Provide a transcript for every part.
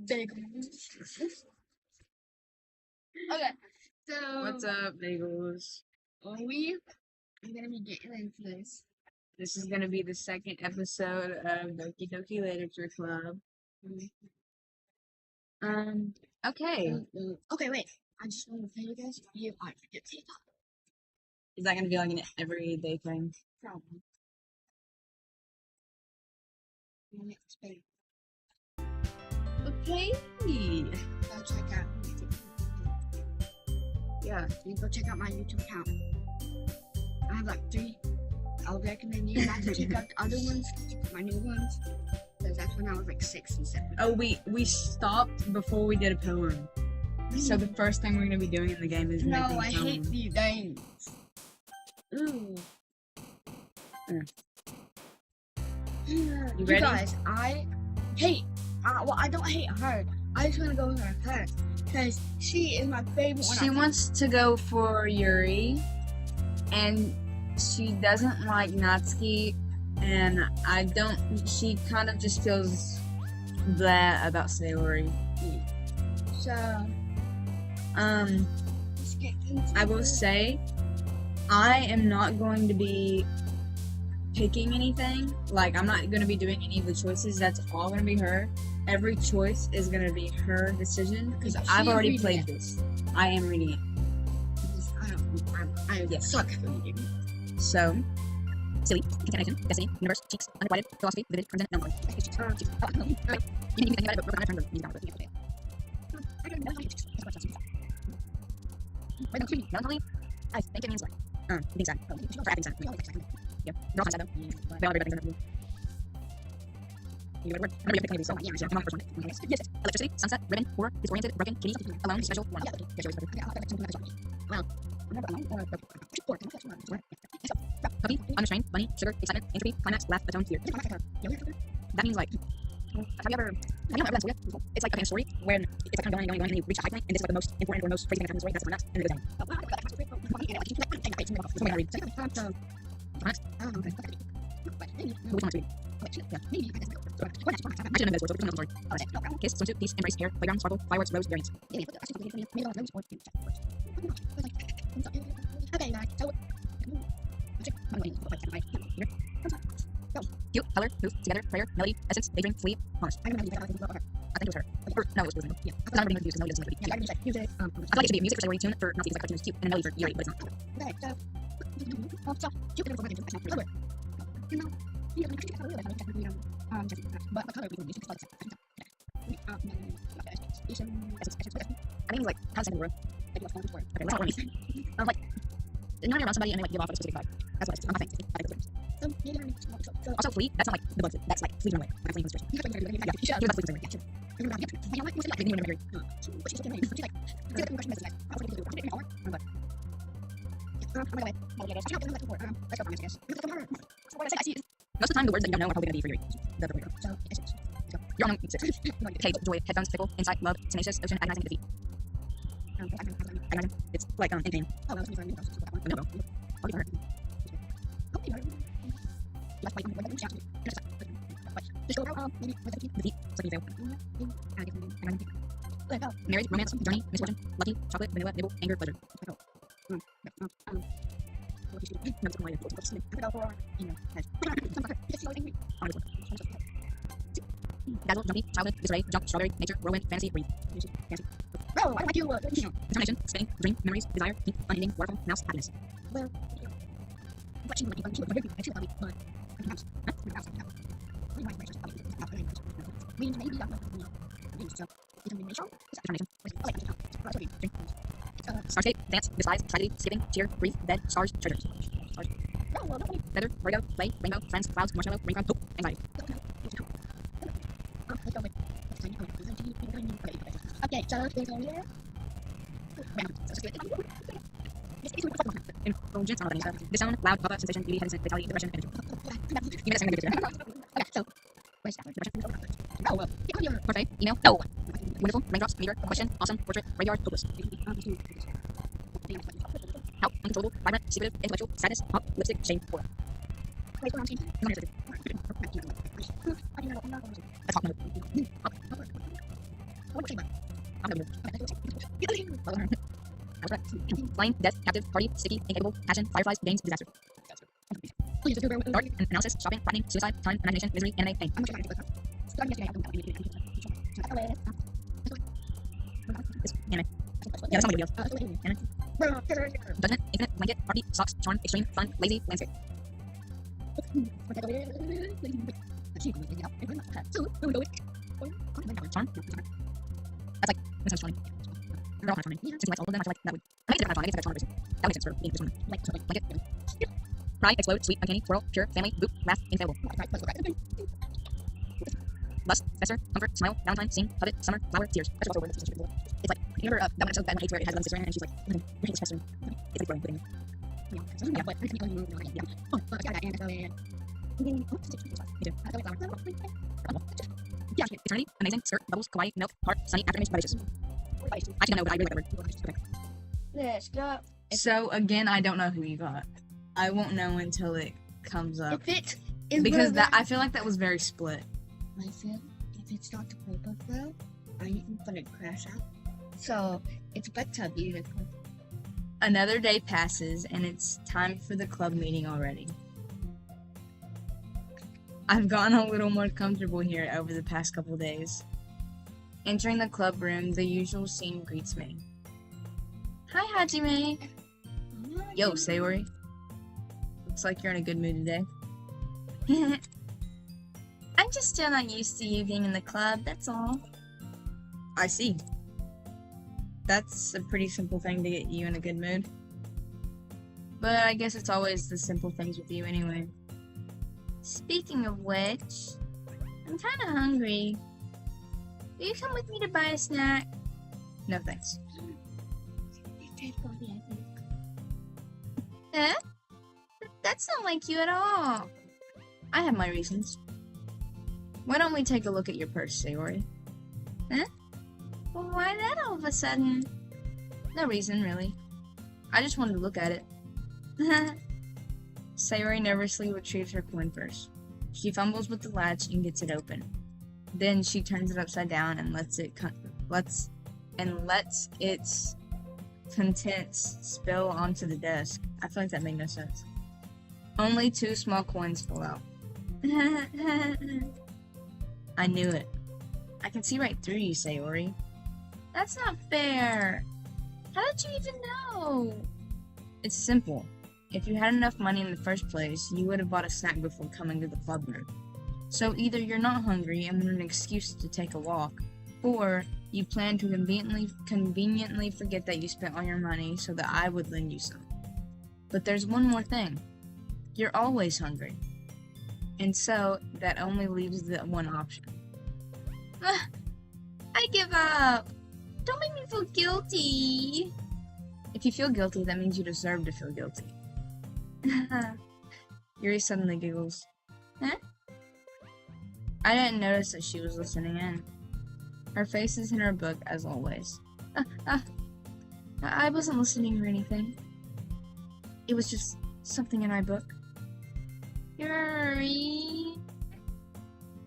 bagels. Okay, so What's up, bagels? we are gonna be getting into this. This is gonna be the second episode of Doki Doki Literature Club. Okay. Okay, wait. I just want to tell you guys, you are forget TikTok. Is that gonna be like an everyday thing? Probably. Okay. Go check out YouTube. Yeah. You go check out my YouTube account. I have like 3. I'll recommend you not to check out the other ones, check out my new ones. Because that's when I was like 6 and 7. Oh, we stopped before we did a poem. So the first thing we're gonna be doing in the game is No, making a I poem. hate these games. Ooh. You ready? guys, I don't hate her. I just want to go with her because she is my favorite one. She wants to go for Yuri, and she doesn't like Natsuki, and I don't. She kind of just feels blah about Sayori. So, let's get into I will it. say, I am not going to be picking anything. Like, I'm not going to be doing any of the choices. That's all going to be her. Every choice is going to be her decision because She I've is already reading played it. this. I am reading it. I Yes. suck at reading. So, silly, contamination, destiny, universe, cheeks, unrequited, philosophy, vivid, present, melancholy. You can think about it, but we're going to turn the music down. Melancholy? I think it means like, being sad. For acting sad. Yeah. They're all kind of sad though. They all have very bad things. You word. I'm gonna pick any of these. So, yeah, come on, first one. Yes. Electricity, sunset, ribbon, horror, disoriented, broken, kitty, alone, special, one. Wow. Puppy, unrestrained, bunny, sugar, excitement, entropy, climax, laugh, atone, fear. That means like, have you ever read that story? It's like a story where it's like kind of going, and you reach a high point, and this is like the most important or most crazy thing that happens in the story. That's the climax, and then it goes down. That's what I read. Climax? Which one read? Yeah. I should know this word, so which one knows the story? Kiss, swimsuit, peace, embrace, air, playground, sparkle, fireworks, rose, variants. Okay, guys. So, Cute, color, move, together, prayer, melody, essence, daydream, sleep, promise. I think it was her. Or, no, it was Rosanna. Yeah. Because I'm reading confused because melody doesn't make music. I feel like it should be a music for Sayori, tune for Nazi, like cartoon is cute, and a melody for Yuri, but it's not. okay, so, I think it was like kind of second word. Okay, what's not what I mean. I was like, knowing around somebody and they like give off a specific vibe. That's what I'm not saying. Also, flee, that's not like the bug. That's like flee from away. Like fleeing from the situation. Yeah, that's flee from away. Most of the time, the words that you don't know are probably going to be for Yuri. That's what we go. You all know six. Okay, joy, headphones, pickle, insight, love, tenacious, ocean, agonizing, defeat. Agonizing. It's like in pain. No. I'll be hurt. Defeat. It's like you fail. Marriage, romance, journey, misfortune, lucky, chocolate, vanilla, nibble, anger, pleasure. Dazzle, jumpy, childhood, disarray, jump, strawberry, nature, whirlwind, fantasy, breathe. Bro, why do I do Determination, spinning, dream, memories, desire, heat, unending, waterfall, mouse, happiness. Starscape, dance, despise, tragedy, skipping, cheer, grief, dead, stars, treasure. Stars. Feather, vertigo, play, rainbow, friends, clouds, marshmallow, rain hope, anxiety. Okay, so let's go here. Indulgence, disown, loud, pop-up, sensation, beauty, hesitant, vitality, depression, energy. Give it a second. Okay, so where's that? Portrait, email, no. Wonderful, raindrops, meter, question, awesome, portrait, graveyard, hopeless. Help, uncontrollable, vibrant, secretive, intellectual, sadness, pop, lipstick, shame, aura. That's hot mode. What you I'm gonna Flying, death, captive, party, sticky, incapable, passion, fireflies, games, disaster. Dark, analysis, shopping, flattening, suicide, time, imagination, misery, anime, pain. This anime. Yeah, that's not a big deal. Anime. Judgment, infinite, blanket, heartbeat, socks, charm, extreme, fun, lazy, landscape. Charm? That's like, this sounds funny. They're all kind of funny. Since he likes all of them, I feel like that would. I think it's a kind of fun. I guess it's like a charm person. That would make sense for being this woman. Blanket. Cry, explode, sweet, uncanny, twirl, pure, family, boot, laugh, infallible. Lust, fester, comfort, smile, Valentine, sing, covet, summer, flower, tears. That's also a word that's before. It's like, you remember that one episode, Bad One Hates, where it has Eleven's sister in it, and she's like, your hate is festering. It's like growing, putting. Yeah, but I can move, yeah. Oh, I got that, and me too. Yeah, eternity, amazing, skirt, bubbles, kawaii, milk, heart, sunny, afterimage, vivacious. I actually don't know, but I really like that word. Okay. Let's go. So again, I don't know who you got. I won't know until it comes up. If it is Because that I feel like that was very split. I feel if it's not the purple though, I'm gonna crash out. So it's better be Another day passes and it's time for the club meeting already. I've gotten a little more comfortable here over the past couple days. Entering the club room, the usual scene greets me. Hi, Hajime. Yo, Sayori. Looks like you're in a good mood today. I'm just still not used to you being in the club, that's all. I see. That's a pretty simple thing to get you in a good mood. But I guess it's always the simple things with you anyway. Speaking of which, I'm kinda hungry. Will you come with me to buy a snack? No thanks. Eh? That's not like you at all. I have my reasons. Why don't we take a look at your purse, Sayori? Huh? Well, why that all of a sudden? No reason, really. I just wanted to look at it. Sayori nervously retrieves her coin purse. She fumbles with the latch and gets it open. Then she turns it upside down and lets its contents spill onto the desk. I feel like that made no sense. Only 2 small coins fall out. I knew it. I can see right through you, Sayori. That's not fair. How did you even know? It's simple. If you had enough money in the first place, you would have bought a snack before coming to the club room. So either you're not hungry and want an excuse to take a walk, or you plan to conveniently forget that you spent all your money so that I would lend you some. But there's one more thing. You're always hungry. And so, that only leaves the one option. I give up! Don't make me feel guilty! If you feel guilty, that means you deserve to feel guilty. Yuri suddenly giggles. Huh? I didn't notice that she was listening in. Her face is in her book, as always. I wasn't listening or anything. It was just something in my book. Yuri!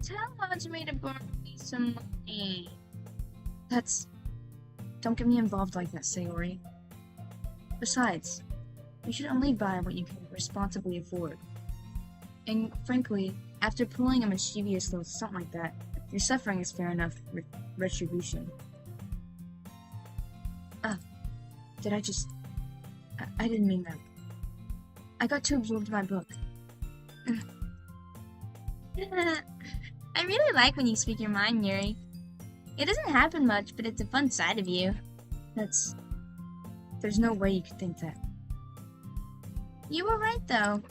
Tell Hajime to borrow me some money. Don't get me involved like that, Sayori. Besides, you should only buy what you can responsibly afford. And frankly, after pulling a mischievous little stunt like that, your suffering is fair enough retribution. Did I just... I didn't mean that. I got too absorbed in my book. I really like when you speak your mind, Yuri. It doesn't happen much, but it's a fun side of you. There's no way you could think that. You were right, though.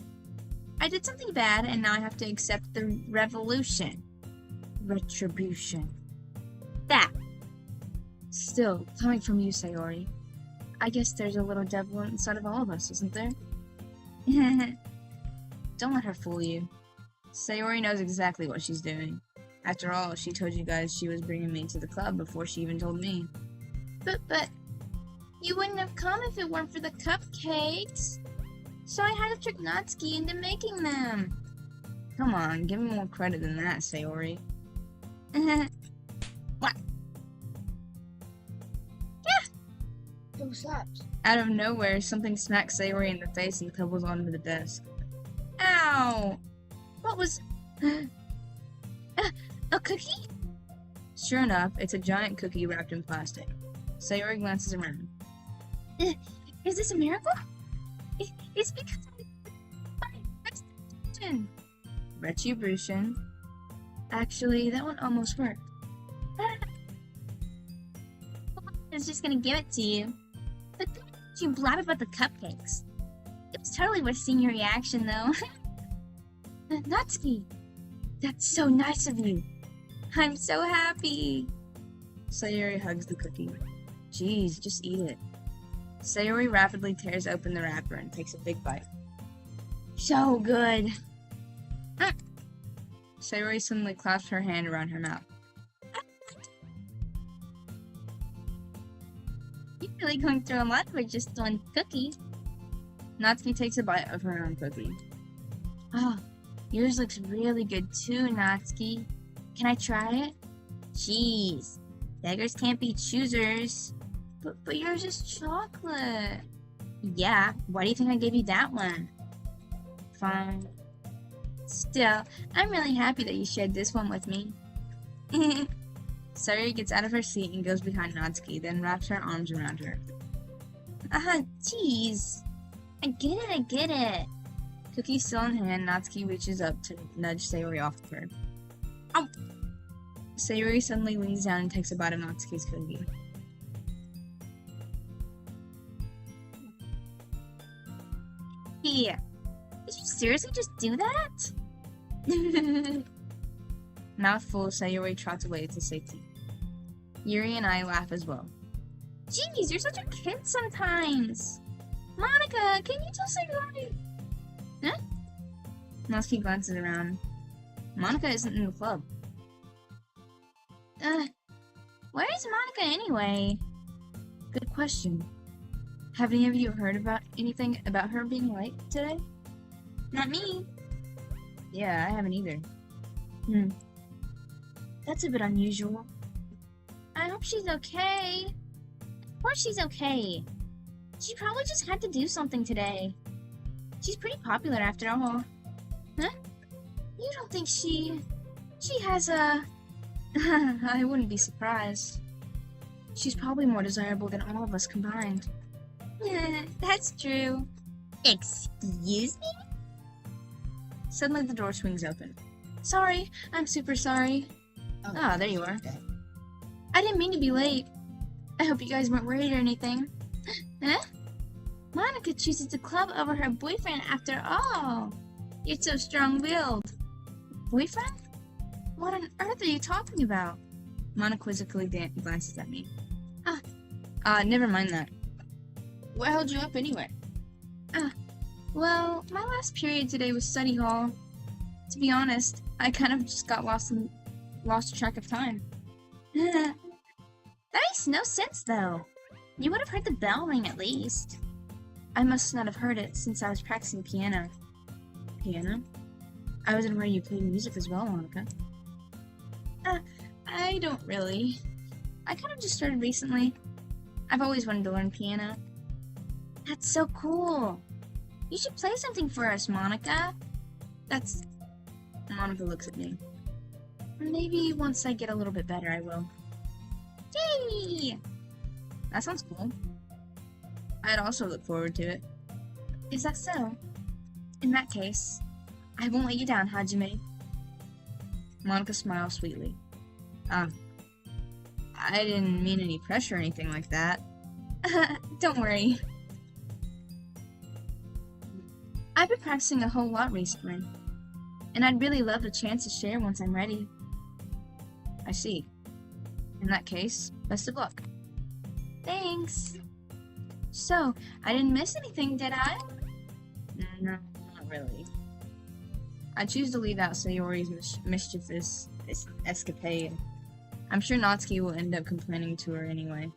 I did something bad, and now I have to accept the retribution. That. Still, coming from you, Sayori, I guess there's a little devil inside of all of us, isn't there? Don't let her fool you. Sayori knows exactly what she's doing. After all, she told you guys she was bringing me to the club before she even told me. But, you wouldn't have come if it weren't for the cupcakes. So I had to trick Natsuki into making them. Come on, give me more credit than that, Sayori. What? Who slaps? Out of nowhere, something smacks Sayori in the face and tumbles onto the desk. Ow! What was... a cookie? Sure enough, it's a giant cookie wrapped in plastic. Sayori glances around. Is this a miracle? It's because of retribution. Actually, that one almost worked. I was just gonna give it to you. But then you blab about the cupcakes. It was totally worth seeing your reaction, though. Natsuki! That's so nice of you. I'm so happy. Sayori hugs the cookie. Jeez, just eat it. Sayori rapidly tears open the wrapper and takes a big bite. So good. Sayori suddenly claps her hand around her mouth. You're really going through a lot with just one cookie. Natsuki takes a bite of her own cookie. Oh, yours looks really good too, Natsuki. Can I try it? Jeez, beggars can't be choosers. But yours is chocolate. Yeah, why do you think I gave you that one? Fine. Still, I'm really happy that you shared this one with me. Sayori gets out of her seat and goes behind Natsuki, then wraps her arms around her. Jeez. I get it. Cookie still in hand, Natsuki reaches up to nudge Sayori off of her. Ow! Sayori suddenly leans down and takes a bite of Natsuki's cookie. Yeah. Did you seriously just do that? Mouthful, Sayori trots away to safety. Yuri and I laugh as well. Jeez, you're such a kid sometimes. Monica, can you tell Sayori? Huh? Natsuki glances around. Monica isn't in the club. Where is Monica anyway? Good question. Have any of you heard about anything about her being late today? Not me. Yeah, I haven't either. That's a bit unusual. I hope she's okay. Of course she's okay. She probably just had to do something today. She's pretty popular after all. Huh? You don't think she has a... I wouldn't be surprised. She's probably more desirable than all of us combined. That's true. Excuse me? Suddenly the door swings open. Sorry, I'm super sorry. Oh, there you are. Okay. I didn't mean to be late. I hope you guys weren't worried or anything. Huh? Monica chooses the club over her boyfriend after all. You're so strong-willed. Boyfriend? What on earth are you talking about? Monica quizzically glances at me. Never mind that. What held you up anyway? Well, my last period today was study hall. To be honest, I kind of just got lost track of time. That makes no sense, though. You would have heard the bell ring at least. I must not have heard it since I was practicing piano. Piano? I was aware you played music as well, Monica. I don't really. I kind of just started recently. I've always wanted to learn piano. That's so cool. You should play something for us, Monica. Monica looks at me. Maybe once I get a little bit better, I will. Yay! That sounds cool. I'd also look forward to it. Is that so? In that case, I won't let you down, Hajime. Monica smiles sweetly. I didn't mean any pressure or anything like that. Don't worry. I've been practicing a whole lot recently, and I'd really love the chance to share once I'm ready. I see. In that case, best of luck. Thanks. So, I didn't miss anything, did I? No, not really. I choose to leave out Sayori's mischievous escapade. I'm sure Natsuki will end up complaining to her anyway.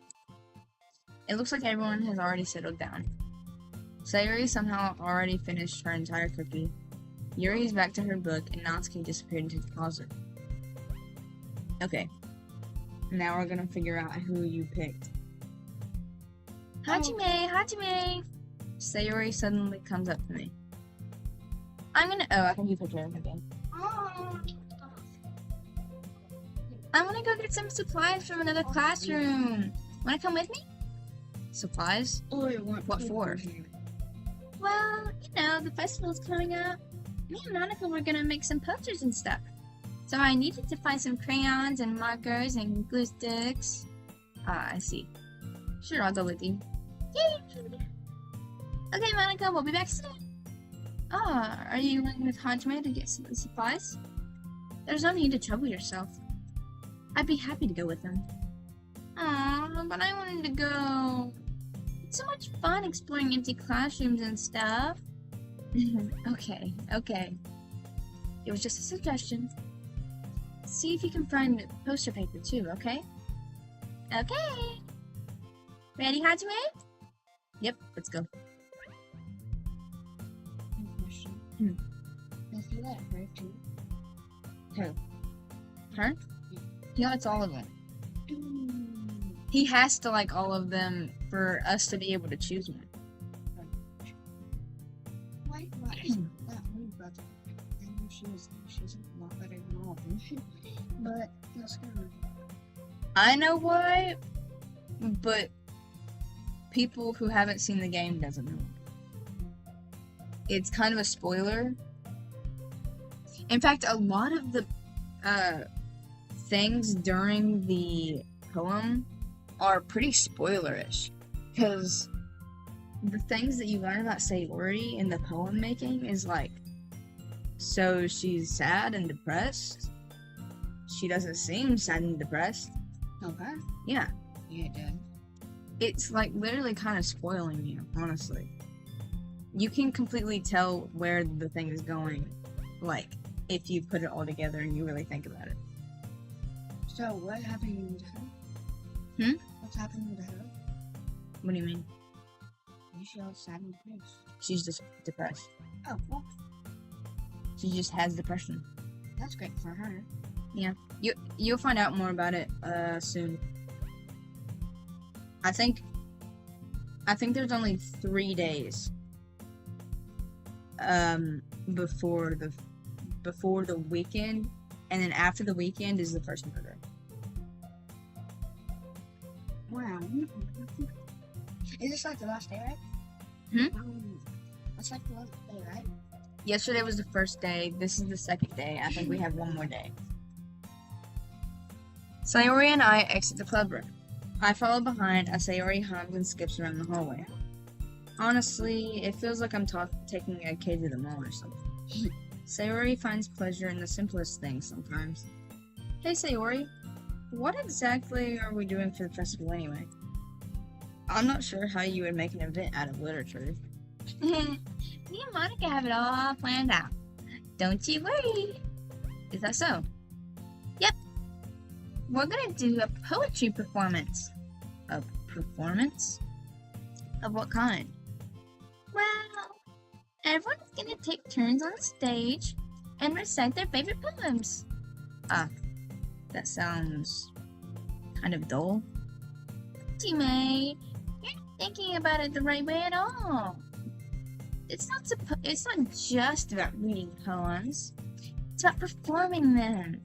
It looks like everyone has already settled down. Sayori somehow already finished her entire cookie. Yuri is back to her book, and Natsuki disappeared into the closet. Okay. Now we're gonna figure out who you picked. Hajime! Sayori suddenly comes up to me. I think you picture him again. Oh. I'm gonna go get some supplies from another classroom. Wanna come with me? Supplies? What for? Well, the festival's coming up. Me and Monica were gonna make some posters and stuff. So I needed to find some crayons and markers and glue sticks. Ah, I see. Sure, I'll go with you. Yay! Okay, Monica, we'll be back soon. Ah, are you going with Hajime to get some supplies? There's no need to trouble yourself. I'd be happy to go with him. Aw, but I wanted to go. It's so much fun exploring empty classrooms and stuff. Okay. It was just a suggestion. See if you can find the poster paper too, okay? Okay. Ready, Hajime? Yep, let's go. Does he let her too? Who? Her? He likes all of them. Mm. He has to like all of them for us to be able to choose one. Why is that my brother? I know she's a lot better than all of them. But that's good. I know why, but people who haven't seen the game doesn't know. It's kind of a spoiler. In fact, a lot of the things during the poem are pretty spoilerish, because the things that you learn about Sayori in the poem making is like, so she's sad and depressed. She doesn't seem sad and depressed. Okay. Yeah. Yeah, it did. It's like literally kind of spoiling you, honestly. You can completely tell where the thing is going, like, if you put it all together and you really think about it. So, what happened to her? What's happening to her? What do you mean? She all sad and depressed. She's just depressed. Oh, well, She just has depression. that's great for her. You'll find out more about it soon. I think there's only 3 days before the weekend, and then after the weekend is the first murder. Wow. Is this like the last day, right? It's like the last day, right? Yesterday was the first day. This is the second day. I think we have one more day. Sayori and I exit the club room. I follow behind as Sayori hums and skips around the hallway. Honestly, it feels like I'm taking a kid to the mall or something. Sayori finds pleasure in the simplest things sometimes. Hey Sayori, what exactly are we doing for the festival anyway? I'm not sure how you would make an event out of literature. Me and Monica have it all planned out. Don't you worry. Is that so? Yep. We're gonna do a poetry performance. A performance? Of what kind? Well, everyone's gonna take turns on stage and recite their favorite poems. Ah, that sounds kind of dull. May, you're not thinking about it the right way at all. It's not just about reading poems. It's about performing them.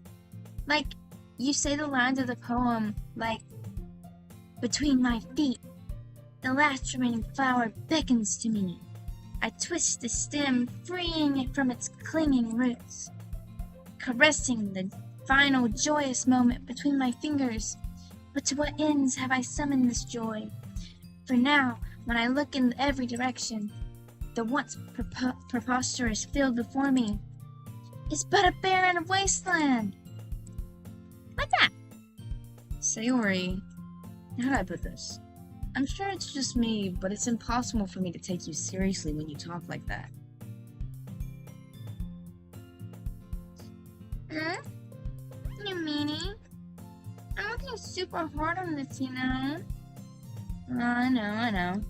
Like, you say the lines of the poem, like, between my feet, the last remaining flower beckons to me. I twist the stem, freeing it from its clinging roots, caressing the final joyous moment between my fingers. But to what ends have I summoned this joy? For now, when I look in every direction, the once preposterous field before me is but a barren wasteland. Like that. Sayori, how do I put this? I'm sure it's just me, but it's impossible for me to take you seriously when you talk like that. You meanie? I'm working super hard on this, you know? I know.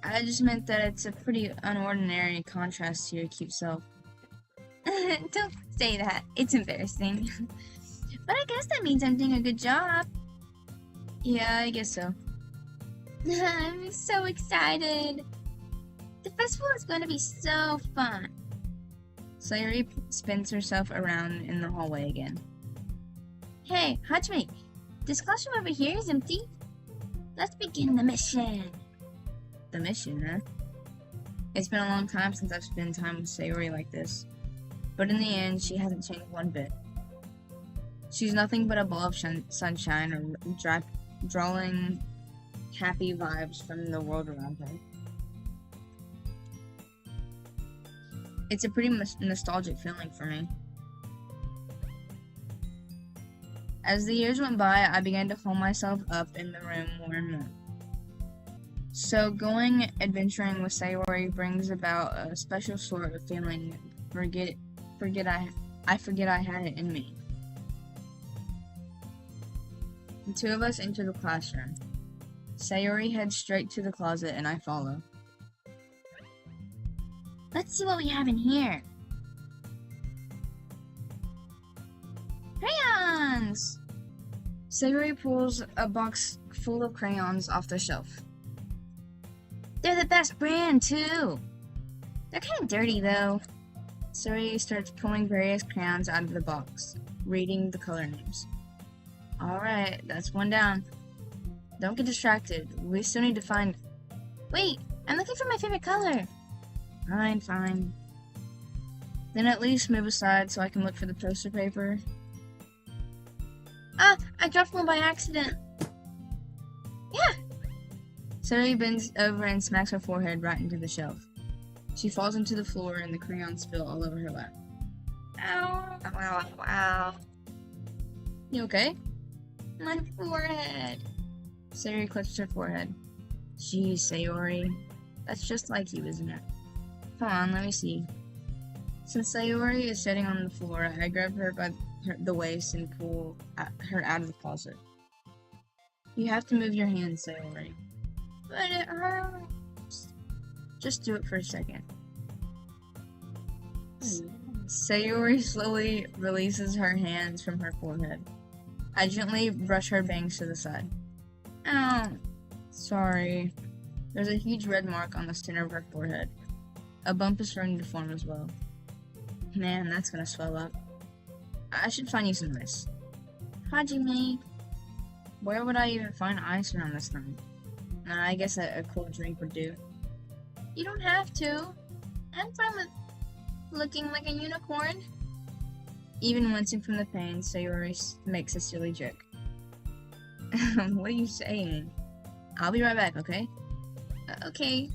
I just meant that it's a pretty unordinary contrast to your cute self. Don't say that. It's embarrassing. But I guess that means I'm doing a good job. Yeah, I guess so. I'm so excited. The festival is going to be so fun. Sayori spins herself around in the hallway again. Hey, Hajime, this classroom over here is empty. Let's begin the mission. The mission, huh? It's been a long time since I've spent time with Sayori like this. But in the end, she hasn't changed one bit. She's nothing but a ball of sunshine, drawing happy vibes from the world around her. It's a pretty nostalgic feeling for me. As the years went by, I began to hole myself up in the room more and more. So going adventuring with Sayori brings about a special sort of feeling. I forget I had it in me. The two of us enter the classroom. Sayori heads straight to the closet and I follow. Let's see what we have in here. Crayons! Sayori pulls a box full of crayons off the shelf. They're the best brand, too! They're kind of dirty, though. Sayori starts pulling various crayons out of the box, reading the color names. Alright, that's one down. Don't get distracted. We still need to find... Wait! I'm looking for my favorite color! Fine. Then at least move aside so I can look for the poster paper. Ah! I dropped one by accident! Yeah! Sayori bends over and smacks her forehead right into the shelf. She falls into the floor and the crayons spill all over her lap. Ow! Wow. You okay? My forehead! Sayori clutched her forehead. Jeez, Sayori. That's just like you, isn't it? Come on, let me see. Since Sayori is sitting on the floor, I grab her by the waist and pull her out of the closet. You have to move your hands, Sayori. But it hurts. Just do it for a second. Sayori slowly releases her hands from her forehead. I gently brush her bangs to the side. Ow. Sorry. There's a huge red mark on the center of her forehead. A bump is starting to form as well. Man, that's gonna swell up. I should find you some ice. Hajime. Where would I even find ice around this time? I guess a cold drink would do. You don't have to. I'm fine with looking like a unicorn. Even wincing from the pain, Sayori makes a silly joke. What are you saying? I'll be right back, okay? Okay.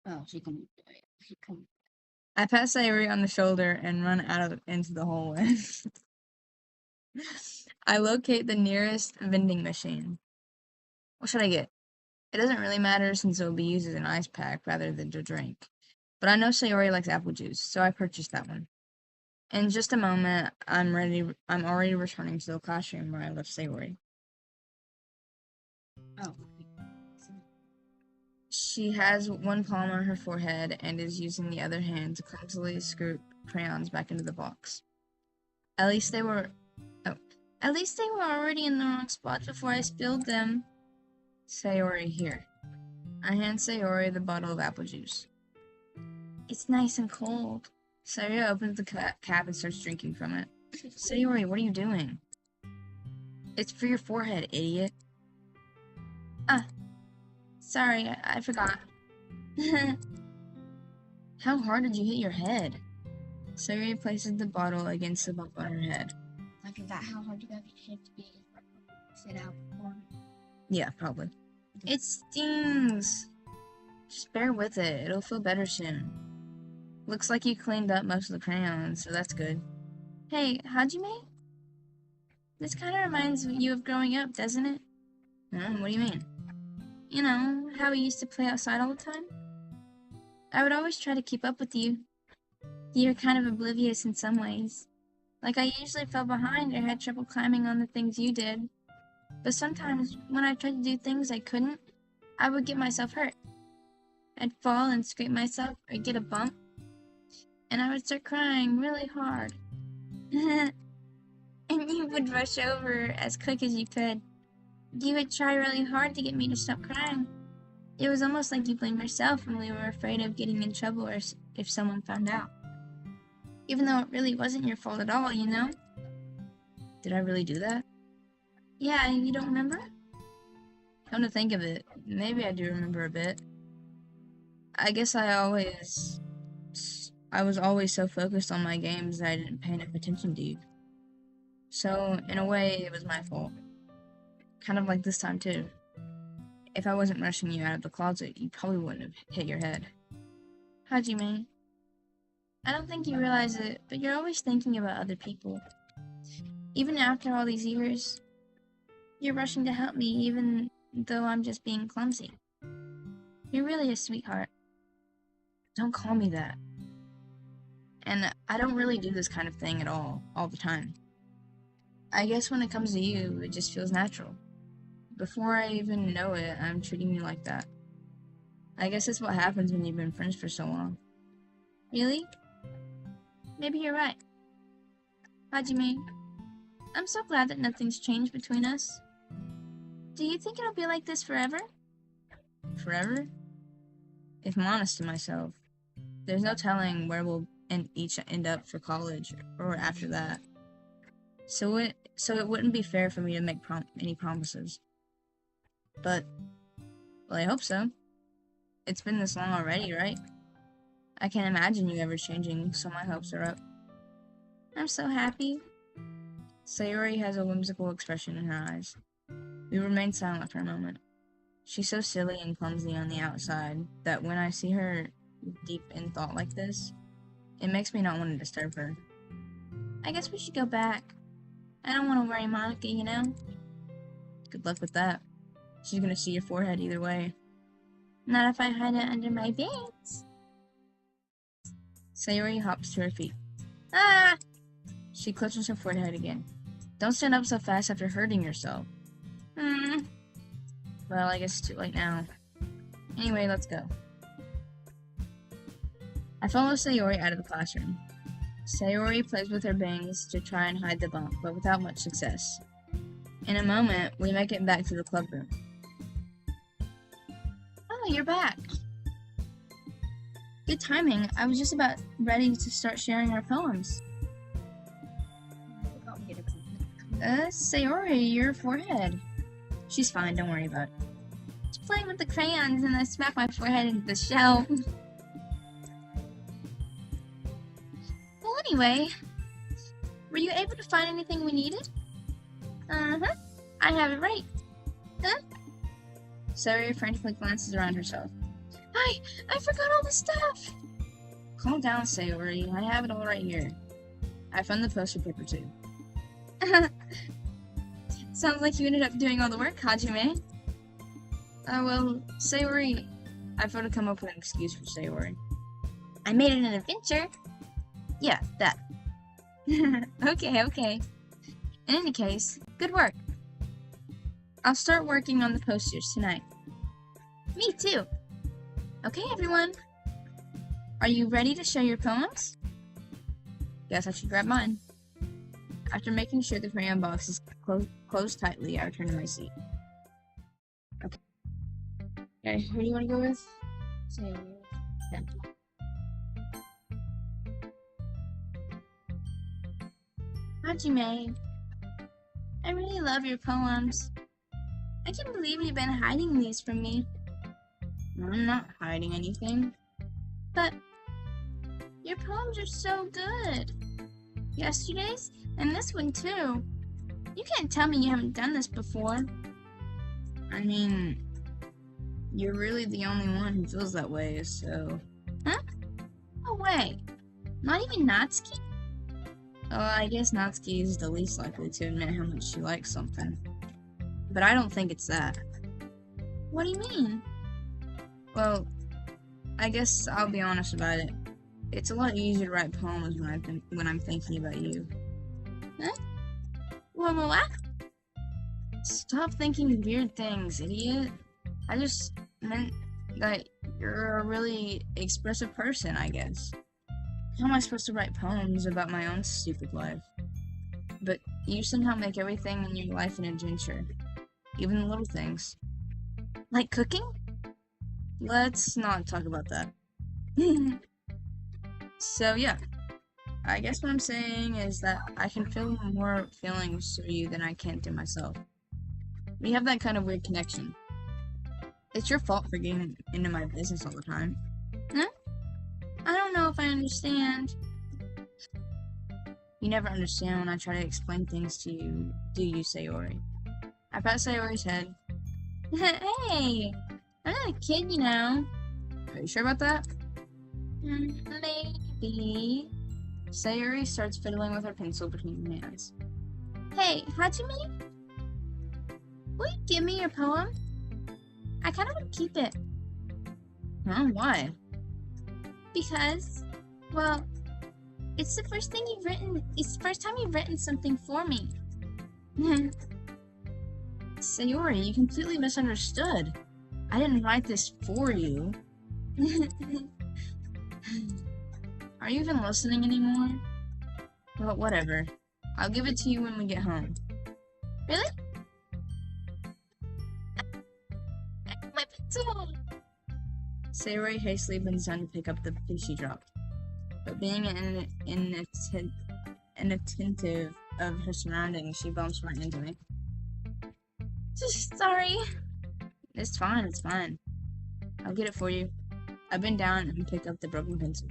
Oh, she come. I pat Sayori on the shoulder and run into the hallway. I locate the nearest vending machine. What should I get? It doesn't really matter since it will be used as an ice pack rather than a drink. But I know Sayori likes apple juice, so I purchased that one. In just a moment, I'm already returning to the classroom where I left Sayori. Oh. She has one palm on her forehead and is using the other hand to clumsily screw crayons back into the box. At least they were already in the wrong spot before I spilled them. Sayori, here. I hand Sayori the bottle of apple juice. It's nice and cold. Sayori opens the cap and starts drinking from it. Sayori, what are you doing? It's for your forehead, idiot. Sorry, I forgot. How hard did you hit your head? Sayori places the bottle against the bump on her head. Like, is that how hard you got to hit to be sit out for? Yeah, probably. It stings. Just bear with it. It'll feel better soon. Looks like you cleaned up most of the crayons, so that's good. Hey, Hajime? This kind of reminds you of growing up, doesn't it? What do you mean? You know, how we used to play outside all the time? I would always try to keep up with you. You're kind of oblivious in some ways. Like I usually fell behind or had trouble climbing on the things you did. But sometimes, when I tried to do things I couldn't, I would get myself hurt. I'd fall and scrape myself or get a bump, and I would start crying really hard. And you would rush over as quick as you could. You would try really hard to get me to stop crying. It was almost like you blamed yourself when we were afraid of getting in trouble or if someone found out. Even though it really wasn't your fault at all, you know? Did I really do that? Yeah, you don't remember? Come to think of it, maybe I do remember a bit. I guess I was always so focused on my games that I didn't pay enough attention to you. So, in a way, it was my fault. Kind of like this time, too. If I wasn't rushing you out of the closet, you probably wouldn't have hit your head. Hajime, I don't think you realize it, but you're always thinking about other people. Even after all these years, you're rushing to help me even though I'm just being clumsy. You're really a sweetheart. Don't call me that. And I don't really do this kind of thing at all the time. I guess when it comes to you, it just feels natural. Before I even know it, I'm treating you like that. I guess that's what happens when you've been friends for so long. Really? Maybe you're right. Hajime, I'm so glad that nothing's changed between us. Do you think it'll be like this forever? Forever? If I'm honest to myself, there's no telling where we'll each end up for college or after that. So it wouldn't be fair for me to make any promises. But, well, I hope so. It's been this long already, right? I can't imagine you ever changing, so my hopes are up. I'm so happy. Sayori has a whimsical expression in her eyes. We remain silent for a moment. She's so silly and clumsy on the outside that when I see her deep in thought like this, it makes me not want to disturb her. I guess we should go back. I don't want to worry Monica, you know? Good luck with that. She's gonna see your forehead either way. Not if I hide it under my pants. Sayori hops to her feet. Ah! She clutches her forehead again. Don't stand up so fast after hurting yourself. Well, I guess it's too late now. Anyway, let's go. I follow Sayori out of the classroom. Sayori plays with her bangs to try and hide the bump, but without much success. In a moment, we make it back to the club room. Oh, you're back. Good timing. I was just about ready to start sharing our poems. Sayori, your forehead. She's fine, don't worry about it. Just playing with the crayons and I smacked my forehead into the shelf. Well, anyway, were you able to find anything we needed? Uh-huh. I have it right. Huh? Sayori frantically glances around herself. I forgot all the stuff! Calm down, Sayori. I have it all right here. I found the poster paper too. Sounds like you ended up doing all the work, Hajime. Well, Sayori, I've got to come up with an excuse for Sayori. I made it an adventure. Yeah, that. Okay. In any case, good work. I'll start working on the posters tonight. Me too. Okay, everyone. Are you ready to share your poems? Guess I should grab mine. After making sure the crayon box is closed tightly, I return to my seat. Okay, who do you want to go with? Yeah. Hajime, I really love your poems. I can't believe you've been hiding these from me. I'm not hiding anything. But your poems are so good. Yesterday's and this one too. You can't tell me you haven't done this before. I mean, you're really the only one who feels that way, so... Huh? No way. Not even Natsuki? Oh, I guess Natsuki is the least likely to admit how much she likes something. But I don't think it's that. What do you mean? Well, I guess I'll be honest about it. It's a lot easier to write poems when I'm thinking about you. Huh? What? Stop thinking weird things, idiot. I just meant that you're a really expressive person, I guess. How am I supposed to write poems about my own stupid life? But you somehow make everything in your life an adventure. even the little things. Like cooking? Let's not talk about that. So yeah, I guess what I'm saying is that I can feel more feelings for you than I can to myself. We have that kind of weird connection. It's your fault for getting into my business all the time. Huh? I don't know if I understand. You never understand when I try to explain things to you, do you, Sayori? I pat Sayori's head. Hey! I'm not a kid, you know. Are you sure about that? Maybe. Sayori starts fiddling with her pencil between her hands. Hey, Hajime? Will you give me your poem? I kind of want to keep it. Huh? Why? Because, well, it's the first thing you've written. It's the first time you've written something for me. Sayori, you completely misunderstood. I didn't write this for you. Are you even listening anymore? Well, whatever. I'll give it to you when we get home. Really? My pencil! Sayori hastily bends down to pick up the piece she dropped. But being inattentive of her surroundings, she bumps right into me. Sorry. It's fine, it's fine. I'll get it for you. I bend down and pick up the broken pencil.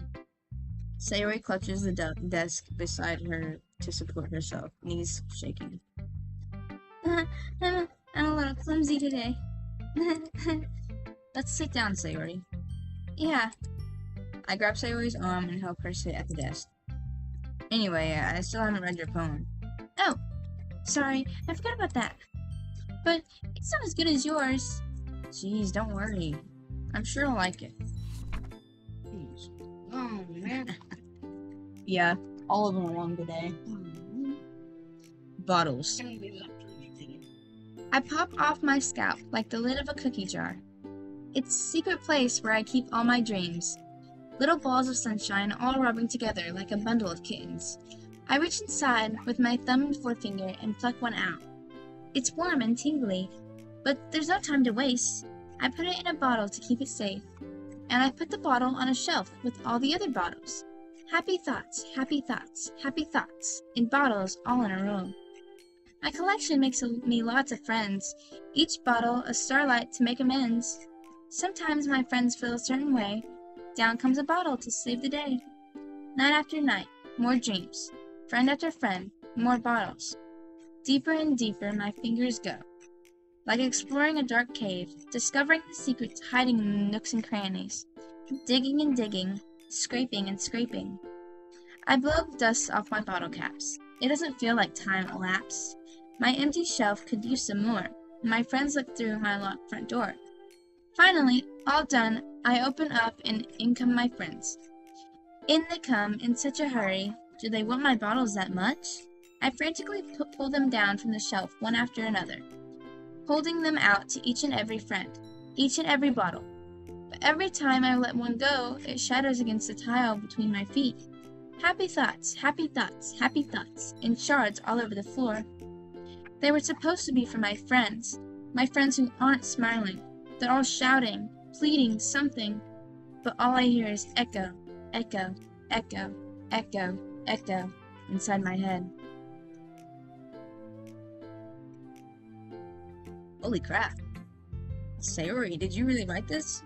Sayori clutches the desk beside her to support herself, knees shaking. I'm a little clumsy today. Let's sit down, Sayori. Yeah. I grab Sayori's arm and help her sit at the desk. Anyway, I still haven't read your poem. Oh, sorry, I forgot about that. But it's not as good as yours. Jeez, don't worry. I'm sure I'll like it. Oh, man. Yeah, all of them are long today. Bottles. I pop off my scalp like the lid of a cookie jar. It's a secret place where I keep all my dreams. Little balls of sunshine all rubbing together like a bundle of kittens. I reach inside with my thumb and forefinger and pluck one out. It's warm and tingly, but there's no time to waste. I put it in a bottle to keep it safe, and I put the bottle on a shelf with all the other bottles. Happy thoughts, happy thoughts, happy thoughts, in bottles all in a row. My collection makes me lots of friends, each bottle a starlight to make amends. Sometimes my friends feel a certain way, down comes a bottle to save the day. Night after night, more dreams, friend after friend, more bottles. Deeper and deeper my fingers go, like exploring a dark cave, discovering the secrets hiding in the nooks and crannies, digging and digging, scraping and scraping. I blow the dust off my bottle caps. It doesn't feel like time elapsed. My empty shelf could use some more. My friends look through my locked front door. Finally, all done, I open up and in come my friends. In they come in such a hurry. Do they want my bottles that much? I frantically pull them down from the shelf one after another, holding them out to each and every friend, each and every bottle. But every time I let one go, it shatters against the tile between my feet. Happy thoughts, happy thoughts, happy thoughts, in shards all over the floor. They were supposed to be for my friends who aren't smiling. They're all shouting, pleading something, but all I hear is echo, echo, echo, echo, echo, inside my head. Holy crap. Sayori, did you really write this?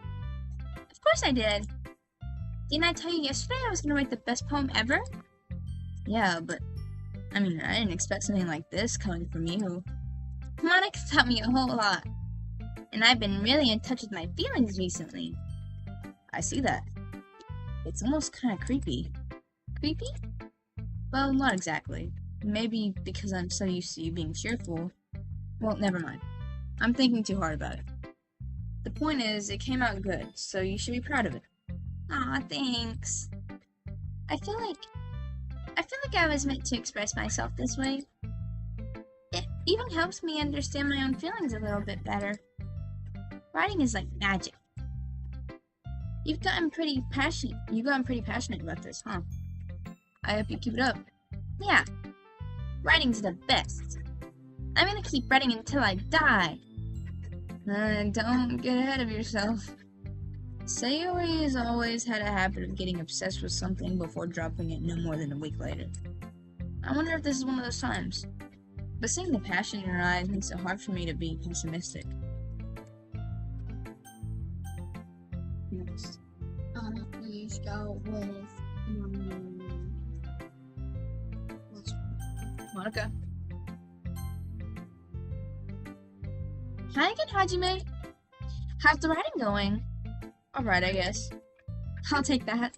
Of course I did. Didn't I tell you yesterday I was going to write the best poem ever? Yeah, but, I didn't expect something like this coming from you. Monica taught me a whole lot. And I've been really in touch with my feelings recently. I see that. It's almost kind of creepy. Creepy? Well, not exactly. Maybe because I'm so used to you being cheerful. Well, never mind. I'm thinking too hard about it. The point is, it came out good, so you should be proud of it. Aw, thanks. I feel like I was meant to express myself this way. It even helps me understand my own feelings a little bit better. Writing is like magic. You've gotten pretty passionate about this, huh? I hope you keep it up. Yeah. Writing's the best. I'm gonna keep writing until I die. Don't get ahead of yourself. Sayori has always had a habit of getting obsessed with something before dropping it no more than a week later. I wonder if this is one of those times. But seeing the passion in her eyes makes it hard for me to be pessimistic. Next. Please go with what's Monica. Hi again, Hajime. How's the writing going? Alright, I guess. I'll take that.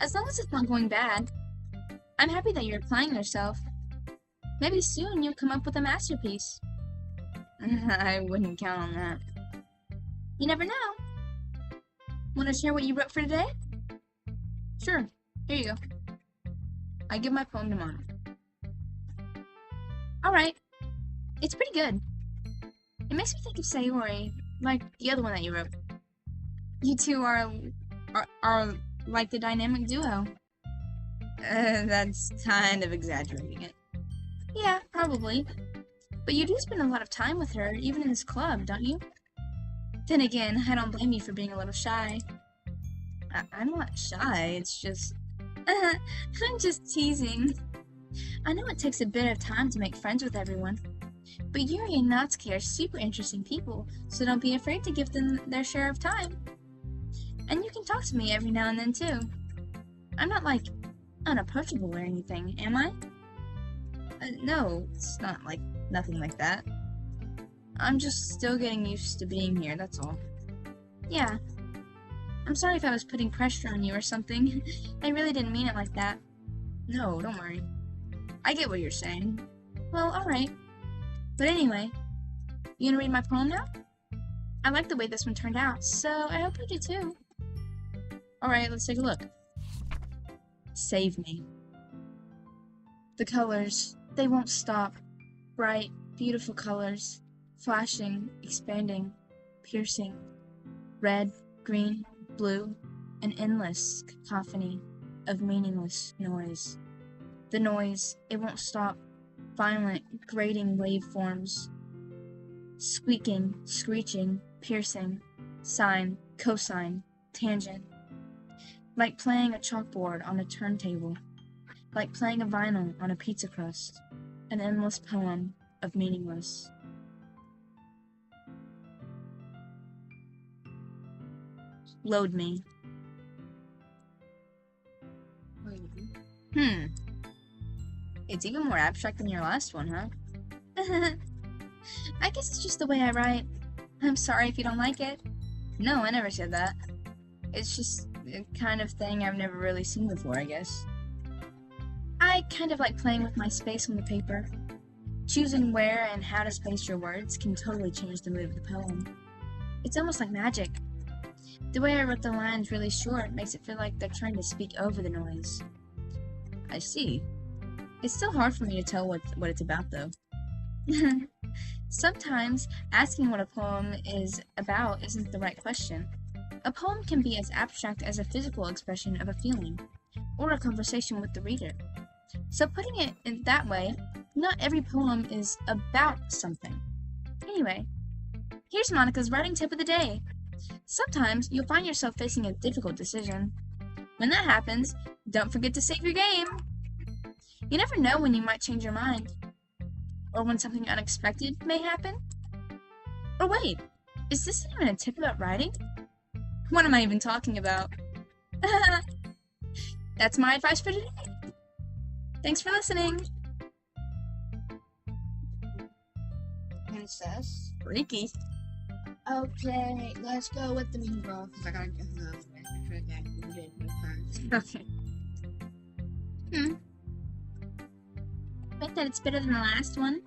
As long as it's not going bad. I'm happy that you're applying yourself. Maybe soon you'll come up with a masterpiece. I wouldn't count on that. You never know. Want to share what you wrote for today? Sure. Here you go. I give my poem to Mom. Alright. It's pretty good. It makes me think of Sayori, like the other one that you wrote. You two are like the dynamic duo. That's kind of exaggerating it. Yeah, probably. But you do spend a lot of time with her, even in this club, don't you? Then again, I don't blame you for being a little shy. I'm not shy, it's just... I'm just teasing. I know it takes a bit of time to make friends with everyone. But Yuri and Natsuki are super interesting people, so don't be afraid to give them their share of time. And you can talk to me every now and then, too. I'm not, like, unapproachable or anything, am I? No, it's not like nothing like that. I'm just still getting used to being here, that's all. Yeah. I'm sorry if I was putting pressure on you or something. I really didn't mean it like that. No, don't worry. I get what you're saying. Well, alright. But anyway, you gonna read my poem now? I like the way this one turned out, so I hope you do too. Alright, let's take a look. Save me. The colors, they won't stop. Bright, beautiful colors. Flashing, expanding, piercing. Red, green, blue, an endless cacophony of meaningless noise. The noise, it won't stop. Violent, grating waveforms. Squeaking, screeching, piercing. Sine, cosine, tangent. Like playing a chalkboard on a turntable. Like playing a vinyl on a pizza crust. An endless poem of meaningless. Load me. It's even more abstract than your last one, huh? I guess it's just the way I write. I'm sorry if you don't like it. No, I never said that. It's just a kind of thing I've never really seen before, I guess. I kind of like playing with my space on the paper. Choosing where and how to space your words can totally change the mood of the poem. It's almost like magic. The way I wrote the lines really short makes it feel like they're trying to speak over the noise. I see. It's still hard for me to tell what it's about, though. Sometimes, asking what a poem is about isn't the right question. A poem can be as abstract as a physical expression of a feeling, or a conversation with the reader. So putting it in that way, not every poem is about something. Anyway, here's Monica's writing tip of the day. Sometimes you'll find yourself facing a difficult decision. When that happens, don't forget to save your game. You never know when you might change your mind. Or when something unexpected may happen. Or wait, is this even a tip about writing? What am I even talking about? That's my advice for today. Thanks for listening. Princess? Freaky. Okay, let's go with the mean girl, because I gotta get her for that you did with her. Okay. I think that it's better than the last one.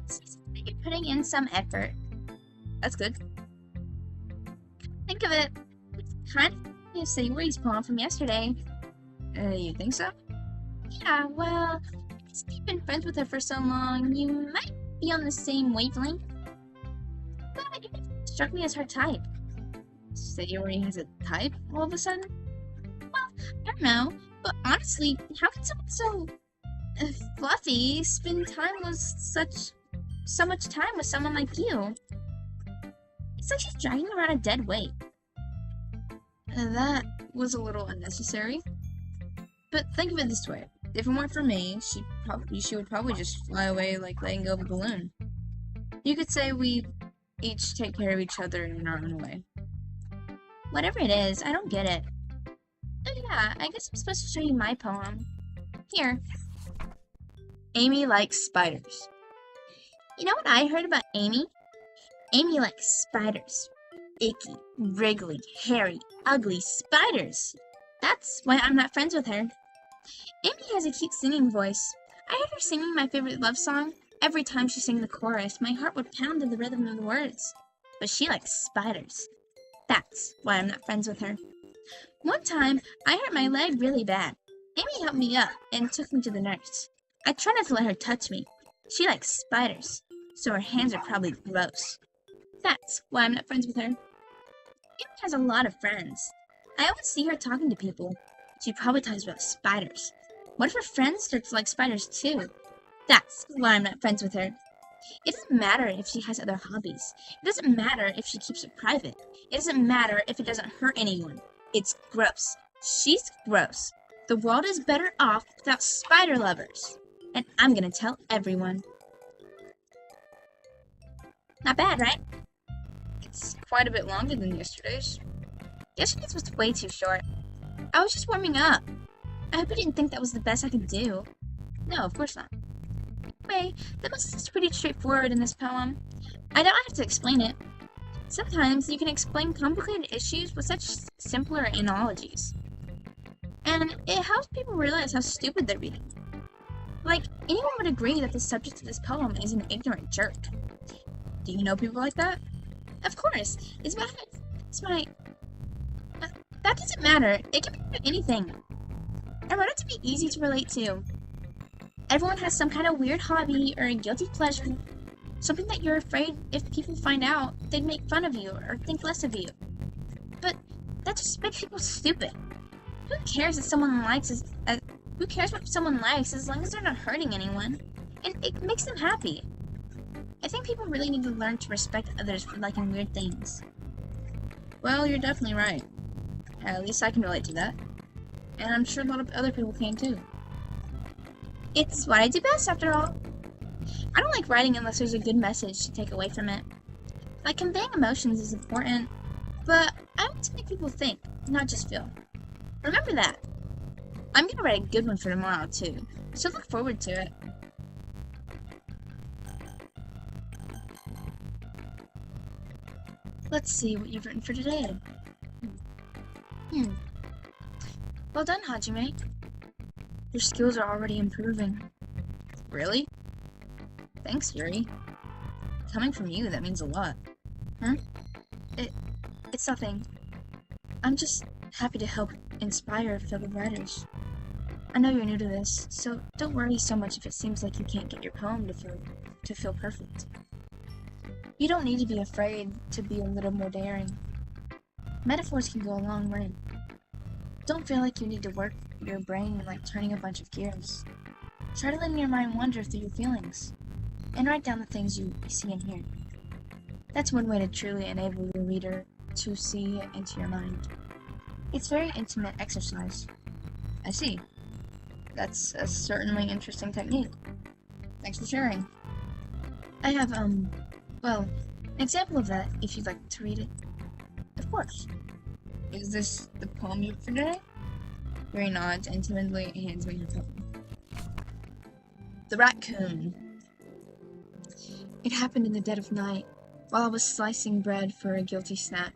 Seems like you're putting in some effort. That's good. Think of it. It's kind of Sayori's poem from yesterday. You think so? Yeah, well, since you've been friends with her for so long, you might be on the same wavelength. But it struck me as her type. Sayori has a type all of a sudden? Well, I don't know, but honestly, how can someone so fluffy spend time with so much time with someone like you? It's like she's dragging around a dead weight. That was a little unnecessary. But think of it this way. If it weren't for me, she would probably just fly away like letting go of a balloon. You could say we each take care of each other in our own way. Whatever it is, I don't get it. Oh yeah, I guess I'm supposed to show you my poem. Here. Amy likes spiders. You know what I heard about Amy? Amy likes spiders. Icky, wriggly, hairy, ugly spiders. That's why I'm not friends with her. Amy has a cute singing voice. I heard her singing my favorite love song. Every time she sang the chorus, my heart would pound to the rhythm of the words. But she likes spiders. That's why I'm not friends with her. One time, I hurt my leg really bad. Amy helped me up and took me to the nurse. I try not to let her touch me. She likes spiders, so her hands are probably gross. That's why I'm not friends with her. Amy has a lot of friends. I always see her talking to people. She probably talks about spiders. What if her friends start to like spiders too? That's why I'm not friends with her. It doesn't matter if she has other hobbies. It doesn't matter if she keeps it private. It doesn't matter if it doesn't hurt anyone. It's gross. She's gross. The world is better off without spider lovers. And I'm gonna tell everyone. Not bad, right? It's quite a bit longer than yesterday's. Yesterday's was way too short. I was just warming up. I hope you didn't think that was the best I could do. No, of course not. Anyway, the message is pretty straightforward in this poem. I don't have to explain it. Sometimes you can explain complicated issues with such simpler analogies. And it helps people realize how stupid they're being. Like, anyone would agree that the subject of this poem is an ignorant jerk. Do you know people like that? Of course. That doesn't matter. It can be about anything. I wrote it to be easy to relate to. Everyone has some kind of weird hobby or a guilty pleasure. Something that you're afraid if people find out, they'd make fun of you or think less of you. But that just makes people stupid. Who cares what someone likes as long as they're not hurting anyone? And it makes them happy. I think people really need to learn to respect others for liking weird things. Well, you're definitely right. At least I can relate to that. And I'm sure a lot of other people can too. It's what I do best, after all. I don't like writing unless there's a good message to take away from it. Like, conveying emotions is important, but I want to make people think, not just feel. Remember that. I'm gonna write a good one for tomorrow too, so look forward to it. Let's see what you've written for today. Well done, Hajime. Your skills are already improving. Really? Thanks, Yuri. Coming from you, that means a lot. Huh? It's nothing. I'm just happy to help inspire fellow writers. I know you're new to this, so don't worry so much if it seems like you can't get your poem to feel perfect. You don't need to be afraid to be a little more daring. Metaphors can go a long way. Don't feel like you need to work your brain like turning a bunch of gears. Try to let your mind wander through your feelings, and write down the things you see and hear. That's one way to truly enable your reader to see into your mind. It's very intimate exercise. I see. That's a certainly interesting technique. Thanks for sharing. I have, well, an example of that, if you'd like to read it. Of course. Is this the poem you wrote for today? Yuri nods and timidly hands me her poem. The Raccoon. It happened in the dead of night, while I was slicing bread for a guilty snack.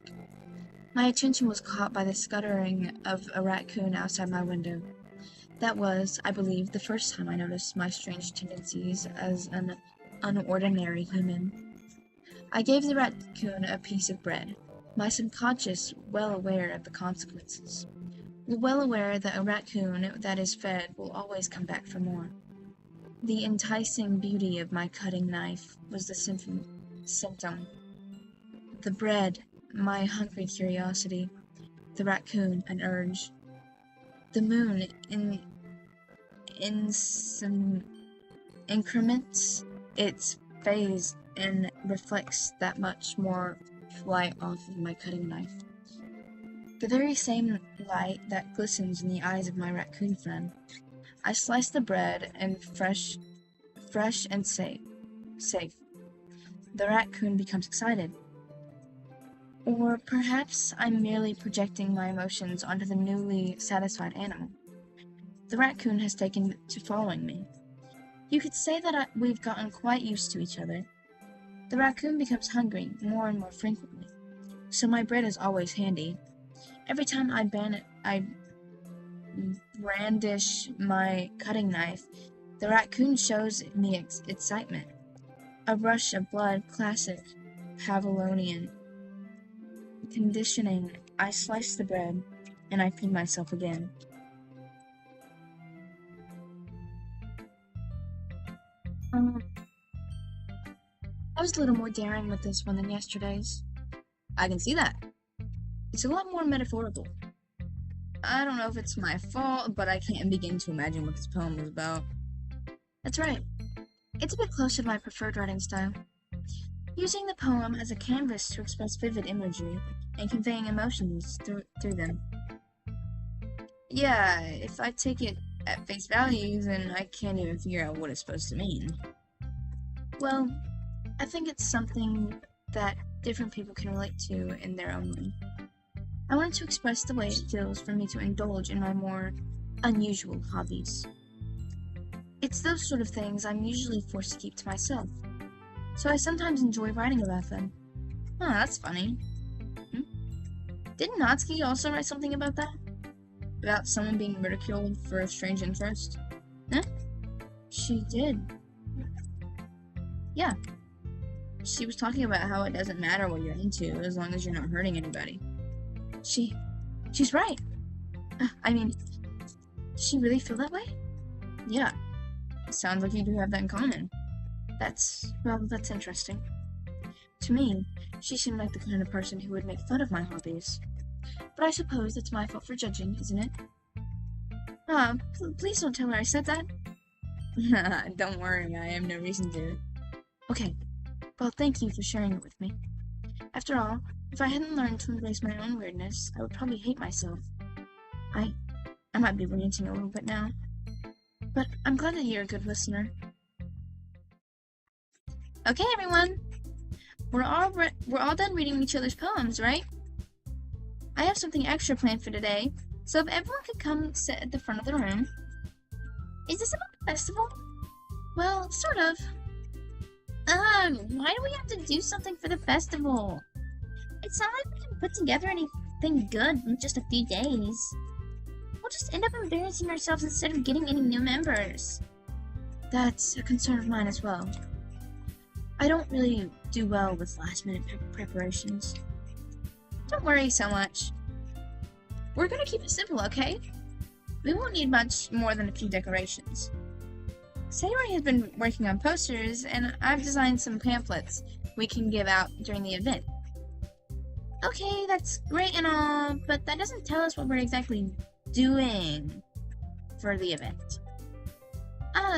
My attention was caught by the scuttering of a raccoon outside my window. That was, I believe, the first time I noticed my strange tendencies as an unordinary human. I gave the raccoon a piece of bread, my subconscious well aware of the consequences. Well aware that a raccoon that is fed will always come back for more. The enticing beauty of my cutting knife was the symptom. The bread, my hungry curiosity. The raccoon, an urge. The moon, in some increments, its phase and reflects that much more light off of my cutting knife. The very same light that glistens in the eyes of my raccoon friend. I slice the bread and fresh and safe. The raccoon becomes excited. Or perhaps I'm merely projecting my emotions onto the newly satisfied animal. The raccoon has taken to following me. You could say that we've gotten quite used to each other. The raccoon becomes hungry more and more frequently, so my bread is always handy. Every time I brandish my cutting knife, the raccoon shows me excitement. A rush of blood, classic Pavlovian conditioning. I slice the bread, and I feed myself again. I was a little more daring with this one than yesterday's. I can see that. It's a lot more metaphorical. I don't know if it's my fault, but I can't begin to imagine what this poem was about. That's right. It's a bit closer to my preferred writing style. Using the poem as a canvas to express vivid imagery and conveying emotions through them. Yeah, if I take it at face value, then I can't even figure out what it's supposed to mean. Well, I think it's something that different people can relate to in their own way. I wanted to express the way it feels for me to indulge in my more unusual hobbies. It's those sort of things I'm usually forced to keep to myself, so I sometimes enjoy writing about them. Oh, that's funny. Didn't Natsuki also write something about that? About someone being ridiculed for a strange interest? Huh? She did. Yeah. She was talking about how it doesn't matter what you're into as long as you're not hurting anybody. She's right. I mean, does she really feel that way? Yeah. It sounds like you do have that in common. That's interesting. To me, she seemed like the kind of person who would make fun of my hobbies. But I suppose it's my fault for judging, isn't it? Please don't tell her I said that. Don't worry, I have no reason to. Okay, well, thank you for sharing it with me. After all, if I hadn't learned to embrace my own weirdness, I would probably hate myself. I might be ranting a little bit now, but I'm glad that you're a good listener. Okay, everyone, we're all done reading each other's poems, right? I have something extra planned for today, so if everyone could come sit at the front of the room. Is this about the festival? Well, sort of. Why do we have to do something for the festival? It's not like we can put together anything good in just a few days. We'll just end up embarrassing ourselves instead of getting any new members. That's a concern of mine as well. I don't really do well with last-minute preparations. Don't worry so much. We're gonna keep it simple, okay? We won't need much more than a few decorations. Sayori has been working on posters, and I've designed some pamphlets we can give out during the event. Okay, that's great and all, but that doesn't tell us what we're exactly doing for the event.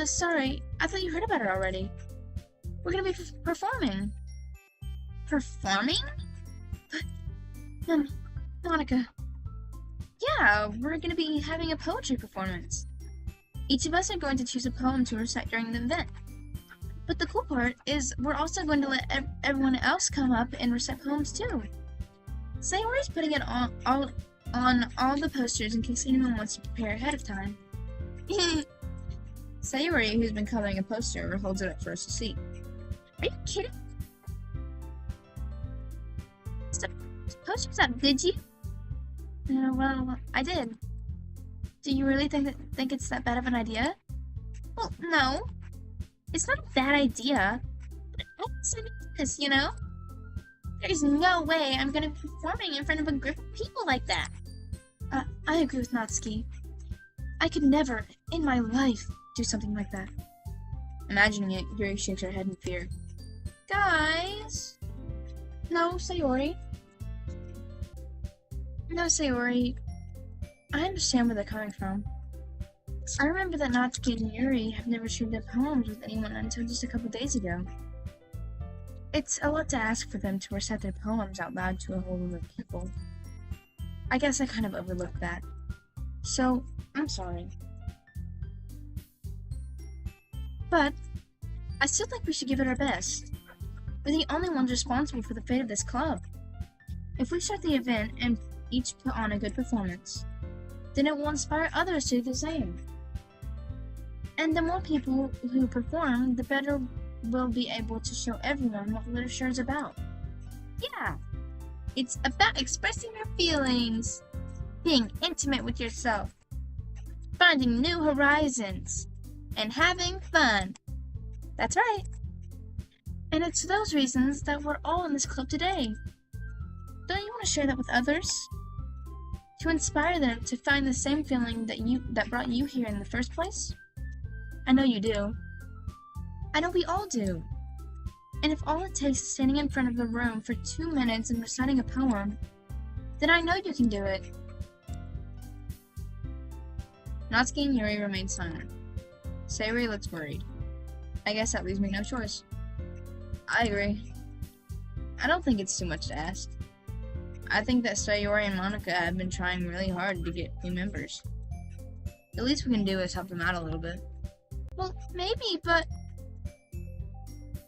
Sorry, I thought you heard about it already. We're gonna be performing. Performing? But, Monica. Yeah, we're gonna be having a poetry performance. Each of us are going to choose a poem to recite during the event. But the cool part is we're also going to let everyone else come up and recite poems too. Sayori's putting it on all the posters in case anyone wants to prepare ahead of time. Sayori, who's been coloring a poster, holds it up for us to see. Are you kidding? So, posters up, did you? Well, I did. Do you really think it's that bad of an idea? Well, no. It's not a bad idea. But I decided this, you know? There's no way I'm gonna be performing in front of a group of people like that. I agree with Natsuki. I could never, in my life, do something like that. Imagining it, Yuri shakes her head in fear. Guys? No, Sayori. No, Sayori. I understand where they're coming from. I remember that Natsuki and Yuri have never shared their poems with anyone until just a couple days ago. It's a lot to ask for them to recite their poems out loud to a whole room of people. I guess I kind of overlooked that. So, I'm sorry. But, I still think we should give it our best. We're the only ones responsible for the fate of this club. If we start the event and each put on a good performance, then it will inspire others to do the same. And the more people who perform, the better we'll be able to show everyone what literature is about. Yeah, it's about expressing your feelings, being intimate with yourself, finding new horizons, and having fun. That's right. And it's for those reasons that we're all in this club today. Don't you want to share that with others? To inspire them to find the same feeling that brought you here in the first place? I know you do. I know we all do. And if all it takes is standing in front of the room for 2 minutes and reciting a poem, then I know you can do it. Natsuki and Yuri remain silent. Sayori looks worried. I guess that leaves me no choice. I agree. I don't think it's too much to ask. I think that Sayori and Monica have been trying really hard to get new members. The least we can do is help them out a little bit. Well, maybe, but...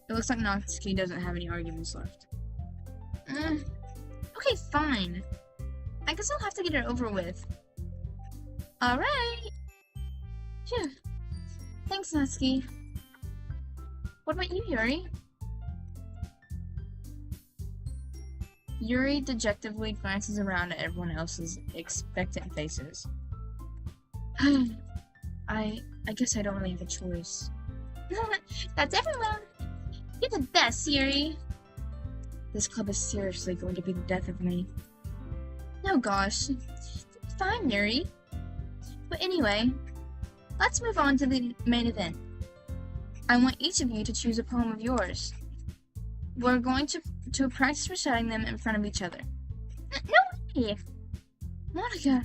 It looks like Natsuki doesn't have any arguments left. Okay, fine. I guess I'll have to get it over with. Alright! Phew. Thanks, Natsuki. What about you, Yuri? Yuri dejectedly glances around at everyone else's expectant faces. I guess I don't really have a choice. That's everyone! You're the best, Yuri! This club is seriously going to be the death of me. No, gosh. It's fine, Yuri. But anyway, let's move on to the main event. I want each of you to choose a poem of yours. We're going to practice reciting them in front of each other. No way! Monica,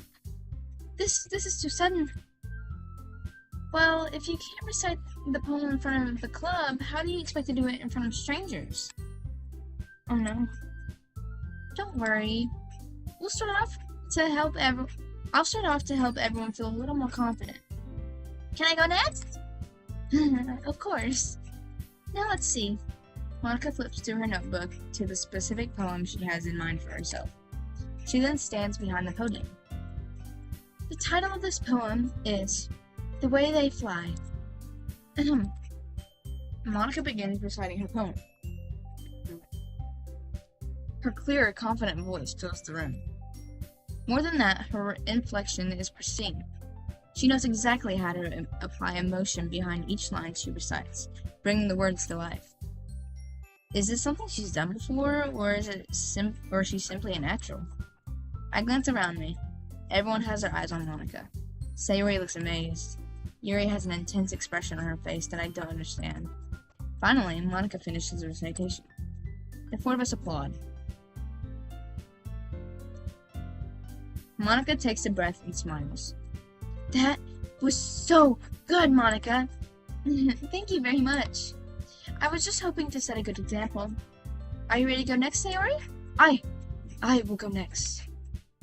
this is too sudden. Well, if you can't recite the poem in front of the club, how do you expect to do it in front of strangers? Oh no. Don't worry. I'll start off to help everyone feel a little more confident. Can I go next? Of course. Now let's see. Monica flips through her notebook to the specific poem she has in mind for herself. She then stands behind the podium. The title of this poem is The Way They Fly. Monica begins reciting her poem. Her clear, confident voice fills the room. More than that, her inflection is pristine. She knows exactly how to apply emotion behind each line she recites, bringing the words to life. Is this something she's done before, or is she simply a natural? I glance around me. Everyone has their eyes on Monica. Sayori looks amazed. Yuri has an intense expression on her face that I don't understand. Finally, Monica finishes her recitation. The four of us applaud. Monica takes a breath and smiles. That was so good, Monica! Thank you very much. I was just hoping to set a good example. Are you ready to go next, Sayori? I will go next.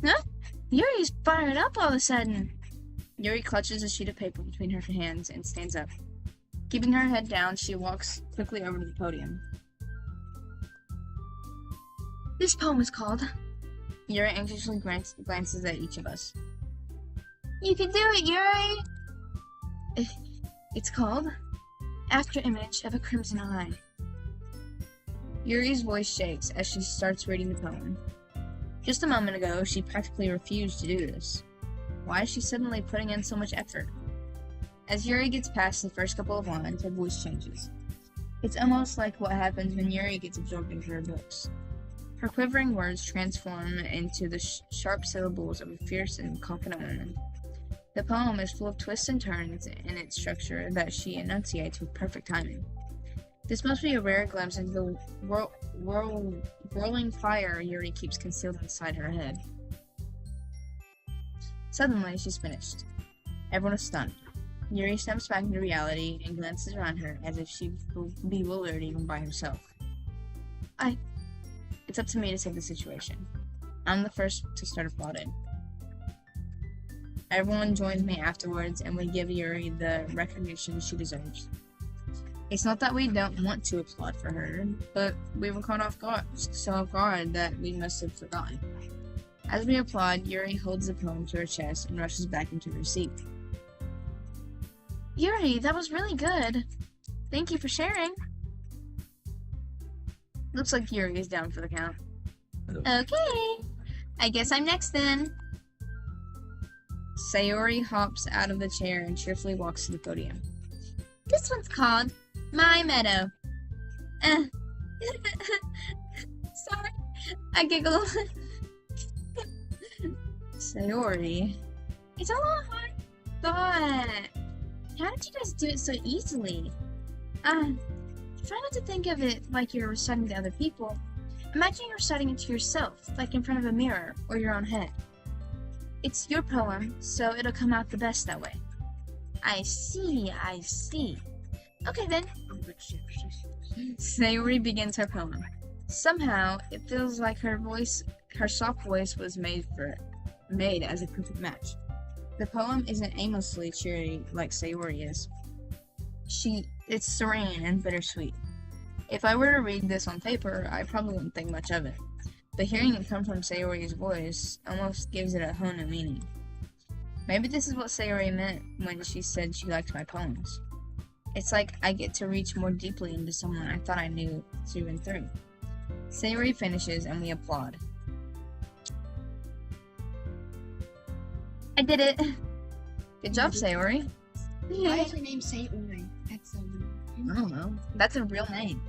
Huh? Yuri's fired up all of a sudden. Yuri clutches a sheet of paper between her hands and stands up. Keeping her head down, she walks quickly over to the podium. This poem is called... Yuri anxiously glances at each of us. You can do it, Yuri! It's called After Image of a Crimson Eye. Yuri's voice shakes as she starts reading the poem. Just a moment ago, she practically refused to do this. Why is she suddenly putting in so much effort? As Yuri gets past the first couple of lines, her voice changes. It's almost like what happens when Yuri gets absorbed into her books. Her quivering words transform into the sharp syllables of a fierce and confident woman. The poem is full of twists and turns in its structure that she enunciates with perfect timing. This must be a rare glimpse into the whirling fire Yuri keeps concealed inside her head. Suddenly, she's finished. Everyone is stunned. Yuri steps back into reality and glances around her as if she's bewildered even by herself. It's up to me to save the situation. I'm the first to start applauding. Everyone joins me afterwards, and we give Yuri the recognition she deserves. It's not that we don't want to applaud for her, but we were caught so off guard that we must have forgotten. As we applaud, Yuri holds the poem to her chest and rushes back into her seat. Yuri, that was really good. Thank you for sharing. Looks like Yuri is down for the count. Okay, I guess I'm next then. Sayori hops out of the chair and cheerfully walks to the podium. This one's called My Meadow. Sorry, I giggle. Sayori. It's a lot hard thought. How did you guys do it so easily? Try not to think of it like you're reciting to other people. Imagine you're reciting it to yourself, like in front of a mirror or your own head. It's your poem, so it'll come out the best that way. I see. Okay then. Sayori begins her poem. Somehow, it feels like her soft voice was made as a perfect match. The poem isn't aimlessly cheery like Sayori is. It's serene and bittersweet. If I were to read this on paper, I probably wouldn't think much of it. But hearing it come from Sayori's voice almost gives it a whole new meaning. Maybe this is what Sayori meant when she said she liked my poems. It's like I get to reach more deeply into someone I thought I knew through and through. Sayori finishes and we applaud. I did it! Good job, Sayori. Why is her name Sayori? That's so weird. I don't know. That's a real name.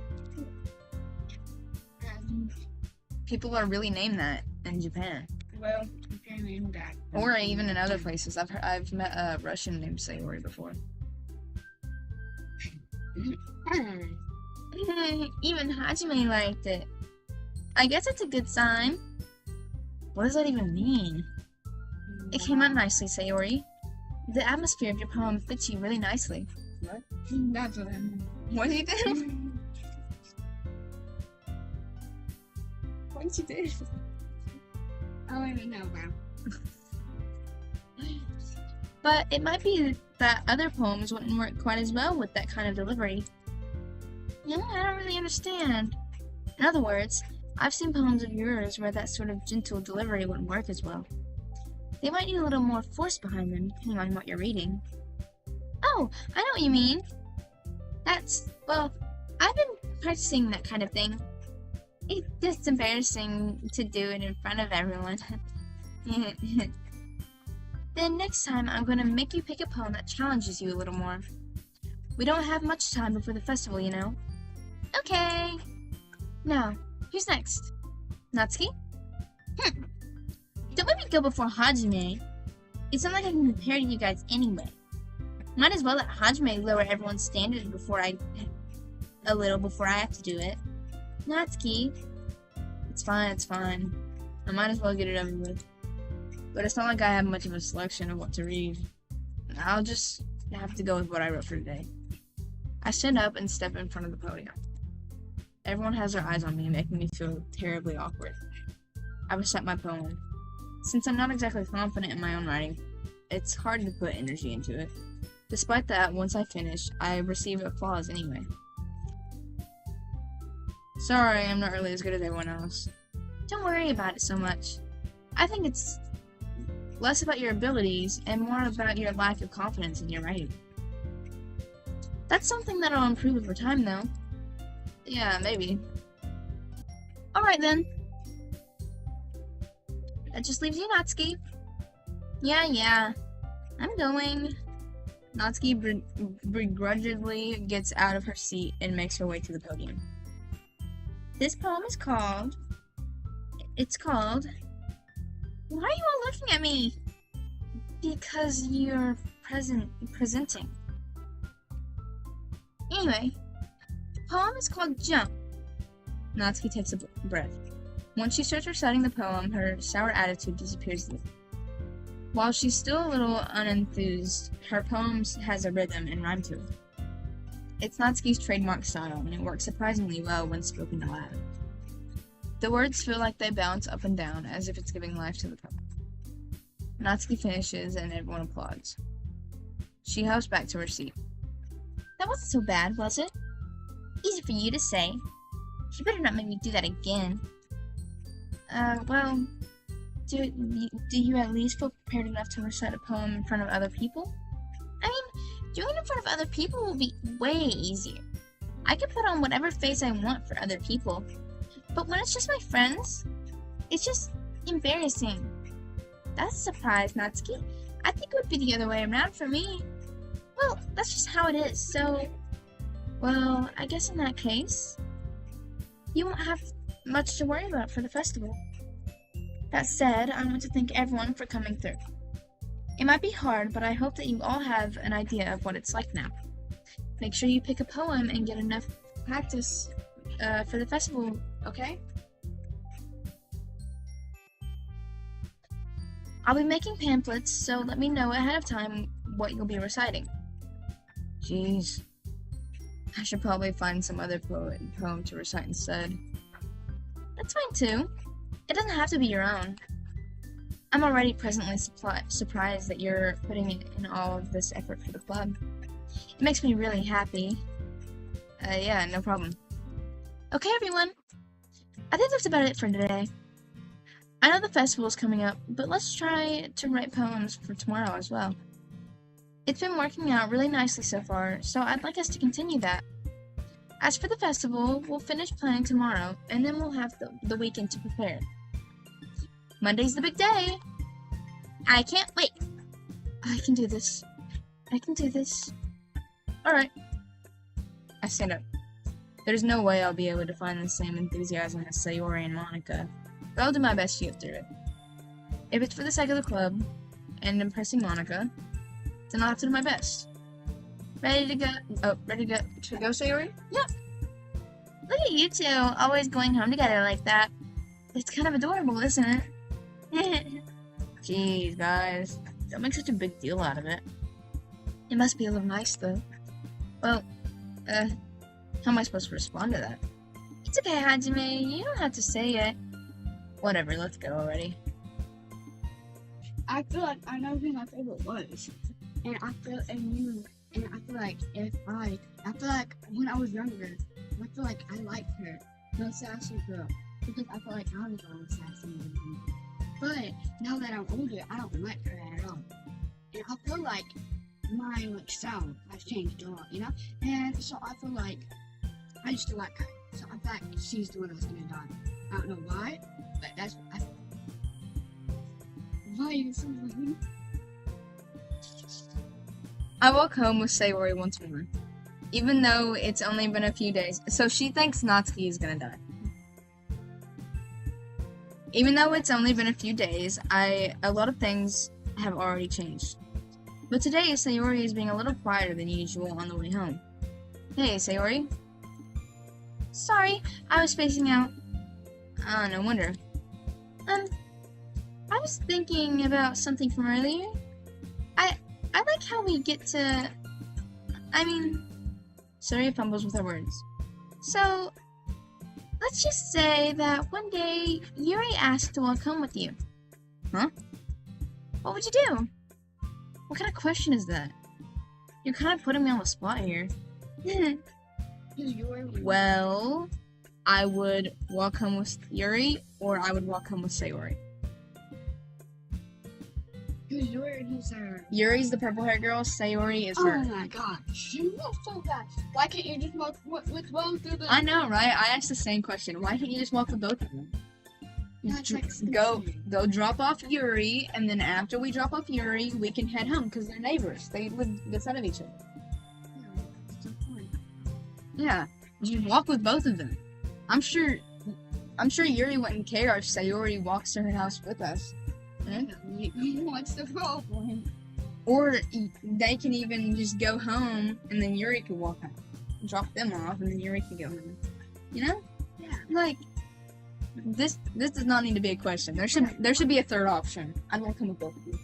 People are really named that in Japan. Well, if you're named that. Or even in other places. I've met a Russian named Sayori before. Even Hajime liked it. I guess it's a good sign. What does that even mean? It came out nicely, Sayori. The atmosphere of your poem fits you really nicely. What? That's what I mean. What did you do? What did you do? I don't even know, bro. But it might be that other poems wouldn't work quite as well with that kind of delivery. Yeah, I don't really understand. In other words, I've seen poems of yours where that sort of gentle delivery wouldn't work as well. They might need a little more force behind them, depending on what you're reading. Oh, I know what you mean. Well, I've been practicing that kind of thing. It's just embarrassing to do it in front of everyone. Then next time, I'm going to make you pick a poem that challenges you a little more. We don't have much time before the festival, you know. Okay. Now, who's next? Natsuki? Don't let me go before Hajime. It's not like I can compare to you guys anyway. Might as well let Hajime lower everyone's standard before I have to do it. Natsuki. It's fine. I might as well get it over with. But it's not like I have much of a selection of what to read. I'll just have to go with what I wrote for today. I stand up and step in front of the podium. Everyone has their eyes on me, making me feel terribly awkward. I recite my poem. Since I'm not exactly confident in my own writing, it's hard to put energy into it. Despite that, once I finish, I receive applause anyway. Sorry, I'm not really as good as everyone else. Don't worry about it so much. I think it's less about your abilities and more about your lack of confidence in your writing. That's something that'll improve over time, though. Yeah, maybe. Alright then. That just leaves you, Natsuki. Yeah. I'm going. Natsuki begrudgingly gets out of her seat and makes her way to the podium. This poem is called... Why are you all looking at me? Because you're presenting. Anyway, the poem is called Jump. Natsuki takes a breath. Once she starts reciting the poem, her sour attitude disappears. While she's still a little unenthused, her poem has a rhythm and rhyme to it. It's Natsuki's trademark style, and it works surprisingly well when spoken aloud. The words feel like they bounce up and down as if it's giving life to the poem. Natsuki finishes and everyone applauds. She hops back to her seat. That wasn't so bad, was it? Easy for you to say. You better not make me do that again. Well, do you at least feel prepared enough to recite a poem in front of other people? I mean, doing it in front of other people will be way easier. I can put on whatever face I want for other people. But when it's just my friends, it's just embarrassing. That's a surprise, Natsuki. I think it would be the other way around for me. Well, that's just how it is, so... Well, I guess in that case, you won't have much to worry about for the festival. That said, I want to thank everyone for coming through. It might be hard, but I hope that you all have an idea of what it's like now. Make sure you pick a poem and get enough practice for the festival, okay? I'll be making pamphlets, so let me know ahead of time what you'll be reciting. Jeez. I should probably find some other poem to recite instead. That's fine too. It doesn't have to be your own. I'm already presently surprised that you're putting in all of this effort for the club. It makes me really happy. Yeah, no problem. Okay, everyone. I think that's about it for today. I know the festival's coming up, but let's try to write poems for tomorrow as well. It's been working out really nicely so far, so I'd like us to continue that. As for the festival, we'll finish planning tomorrow, and then we'll have the weekend to prepare. Monday's the big day! I can't wait. I can do this. I can do this. Alright. I stand up. There's no way I'll be able to find the same enthusiasm as Sayori and Monica, but I'll do my best to get through it. If it's for the sake of the club, and impressing Monica, then I'll have to do my best. Ready to go, Sayori? Yep. Look at you two, always going home together like that. It's kind of adorable, isn't it? Jeez, guys. Don't make such a big deal out of it. It must be a little nice, though. Well, how am I supposed to respond to that? It's okay, Hajime. You don't have to say it. Whatever, let's go already. I feel like I know who my favorite was. And I feel like I feel like when I was younger, I feel like I liked her, the sassy girl, because I feel like I was always sassy. But now that I'm older, I don't like her at all. And I feel like my style has changed a lot, you know? And so I feel like I used to like her. So I feel like she's the one that's gonna die. I don't know why, but that's what I feel. Why are you so rude? I walk home with Sayori once more, even though it's only been a few days. So she thinks Natsuki is gonna die. Even though it's only been a few days, a lot of things have already changed. But today, Sayori is being a little quieter than usual on the way home. Hey, Sayori. Sorry, I was spacing out. Oh, no wonder. I was thinking about something from earlier. I like how we get to... Sayori fumbles with her words. So, let's just say that one day, Yuri asked to walk home with you. Huh? What would you do? What kind of question is that? You're kind of putting me on the spot here. Well, I would walk home with Yuri, or I would walk home with Sayori. Who's Yuri? Who's her? Yuri's the purple hair girl, Sayori is Oh her. my gosh, you know so fast. Why can't you just walk with both of them? I know, right? I asked the same question. Why can't you just walk with both of them? That's like Go drop off Yuri, and then after we drop off Yuri, we can head home because they're neighbors. They live beside of each other. Yeah, you walk with both of them. I'm sure Yuri wouldn't care if Sayori walks to her house with us. What's the problem? Or they can even just go home, and then Yuri can walk home. Drop them off, and then Yuri can go home. You know? Yeah. Like, this does not need to be a question. There should be a third option. I'd walk home with both of you.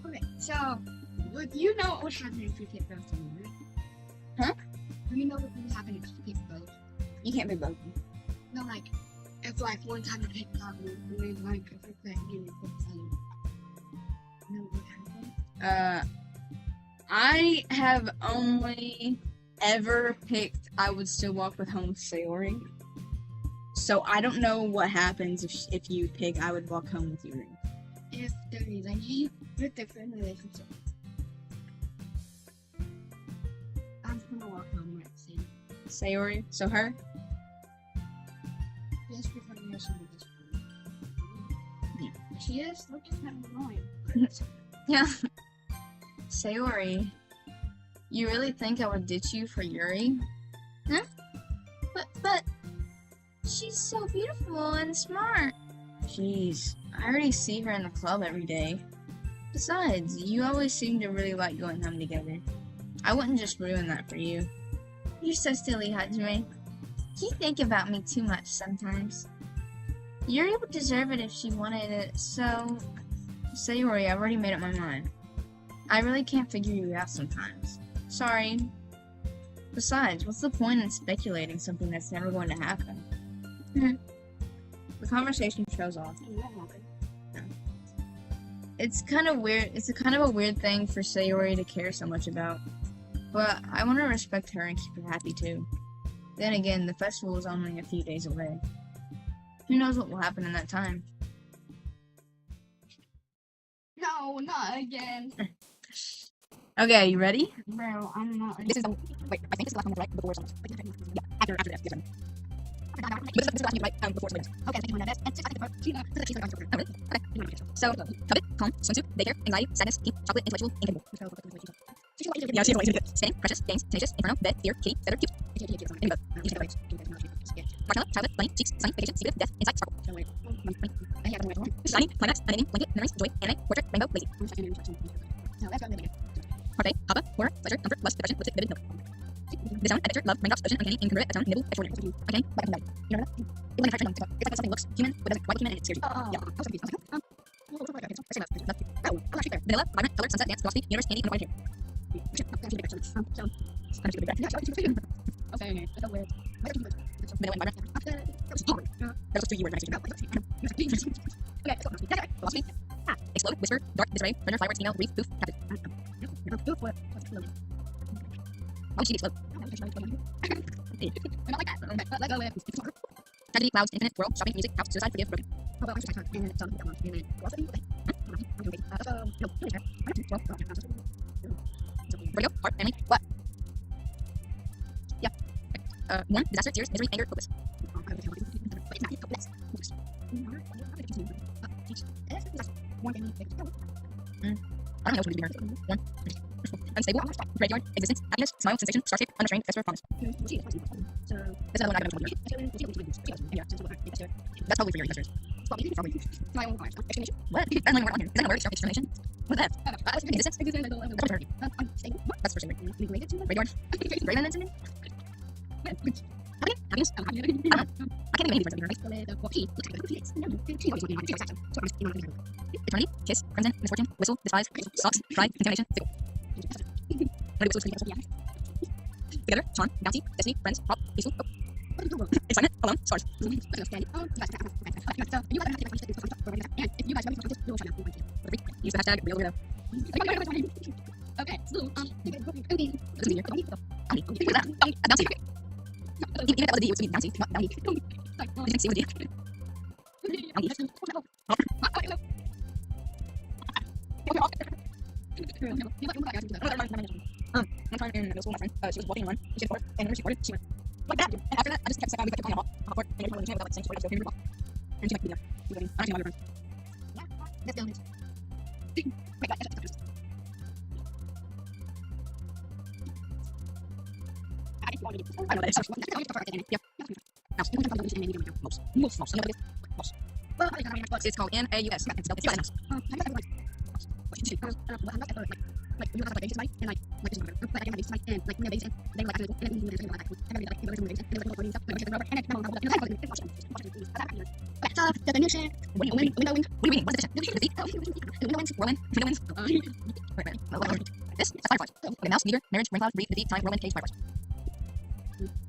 Okay, so you know what would happen if you pick both of them, right? Huh? You know what would happen if you pick both? You can't be both. No, like If like one time you picked up and then like if you couldn't give me a time. You know what happened? I have only ever picked I would still walk with home with Sayori. So I don't know what happens if you pick I would walk home with Yuri. If there is any different relationship. I'm gonna walk home with Sam. Sayori, so her? Just because you're so this one. She is looking kind of annoying. Yeah. Sayori, you really think I would ditch you for Yuri? But she's so beautiful and smart. Jeez, I already see her in the club every day. Besides, you always seem to really like going home together. I wouldn't just ruin that for you. You're so silly, Hajime. You think about me too much sometimes. Yuri would deserve it if she wanted it, so... Sayori, I've already made up my mind. I really can't figure you out sometimes. Sorry. Besides, what's the point in speculating something that's never going to happen? The conversation trails off. It's kind of weird. It's a kind of a weird thing for Sayori to care so much about. But I want to respect her and keep her happy too. Then again, the festival is only a few days away. Who knows what will happen in that time? No, not again. Okay, you ready? Bro, I'm not. This is the wait. I think this is the last one right before something. Yeah, after this. Yes, this is the last one right before something. Okay, thank you for that. And just I think okay. So, covet, calm, swimsuit, daycare, anxiety, sadness, pink, chocolate, intellectual, incapable. Yeah, she's always good. Spinning, precious, games, tenacious, inferno, bed, fear, kitty, feather, cute. Marshmallow, childhood, bunny, cheeks, sunny, vacation, secret, death, insight, sparkle. Shiny, climax, unending, blanket, memories, joy, anime, portrait, rainbow, lazy. Parfait, papa, horror, pleasure, comfort, lust, depression, lipstick, vivid, milk. The sound, adventure, love, raindrops, vision, uncanny, incongruent, atone, nibble, extraordinary. Okay, back and back. You know that? It's like something looks human, but doesn't quite look human and it scares you. Yeah, I was confused. Vanilla, vibrant, color, sunset, dance, philosophy, universe, candy, and white hair. Okay, that's weird. Vanilla and vibrant. That was 2 words. Okay, philosophy. Explode, whisper, dark, disarray, runner, fireworks, email, brief, poof, captive. Why would she explode? Tragedy, clouds, infinite, world, shopping, music, house, suicide, forgive, broken. Vertigo, heart, family, what? Yeah. One, disaster, tears, misery, anger, hopeless. I don't know what to do here. One. Unstable, graveyard, existence, happiness, smile, sensation, star shape, unrestrained, fester, promise. This is another one I don't know what to do. That's probably for your investors. What? That's not even on here. Is that a word? Extermination? What the F? Existence? That's for sure. Graveyard? Graveyard? Happiness? I don't know. I can't think of any words. Eternity, kiss, crimson, misfortune, whistle, despise, socks, pride, contamination, fickle. Together, charm, bounty, destiny, friends, pop, peaceful, excitement, alone, stars. Use the hashtag real weirdo. Okay, so bouncy. Even if that was a D, it would be bouncy, not bounty. Did you see what D? One time in middle school, my friend, she was walking in line, she had a and whenever she farted, she went like that. And after that, I just kept saying, we kept talking about hot and every time we went like saying stories, so here we go. And she like, I don't know your friends. Yeah, let's go. Wait, I don't know that it's mouse. Well, it's called N-A-U-S. It's spelled mouse. Like you have like somebody and like just but I can have somebody and like they they like and then you just like the definition. What are you reading? What's the This is fireflies. Okay, mouse, meter, marriage, rain cloud, read, defeat, time, whirlwind, cage, fireflies.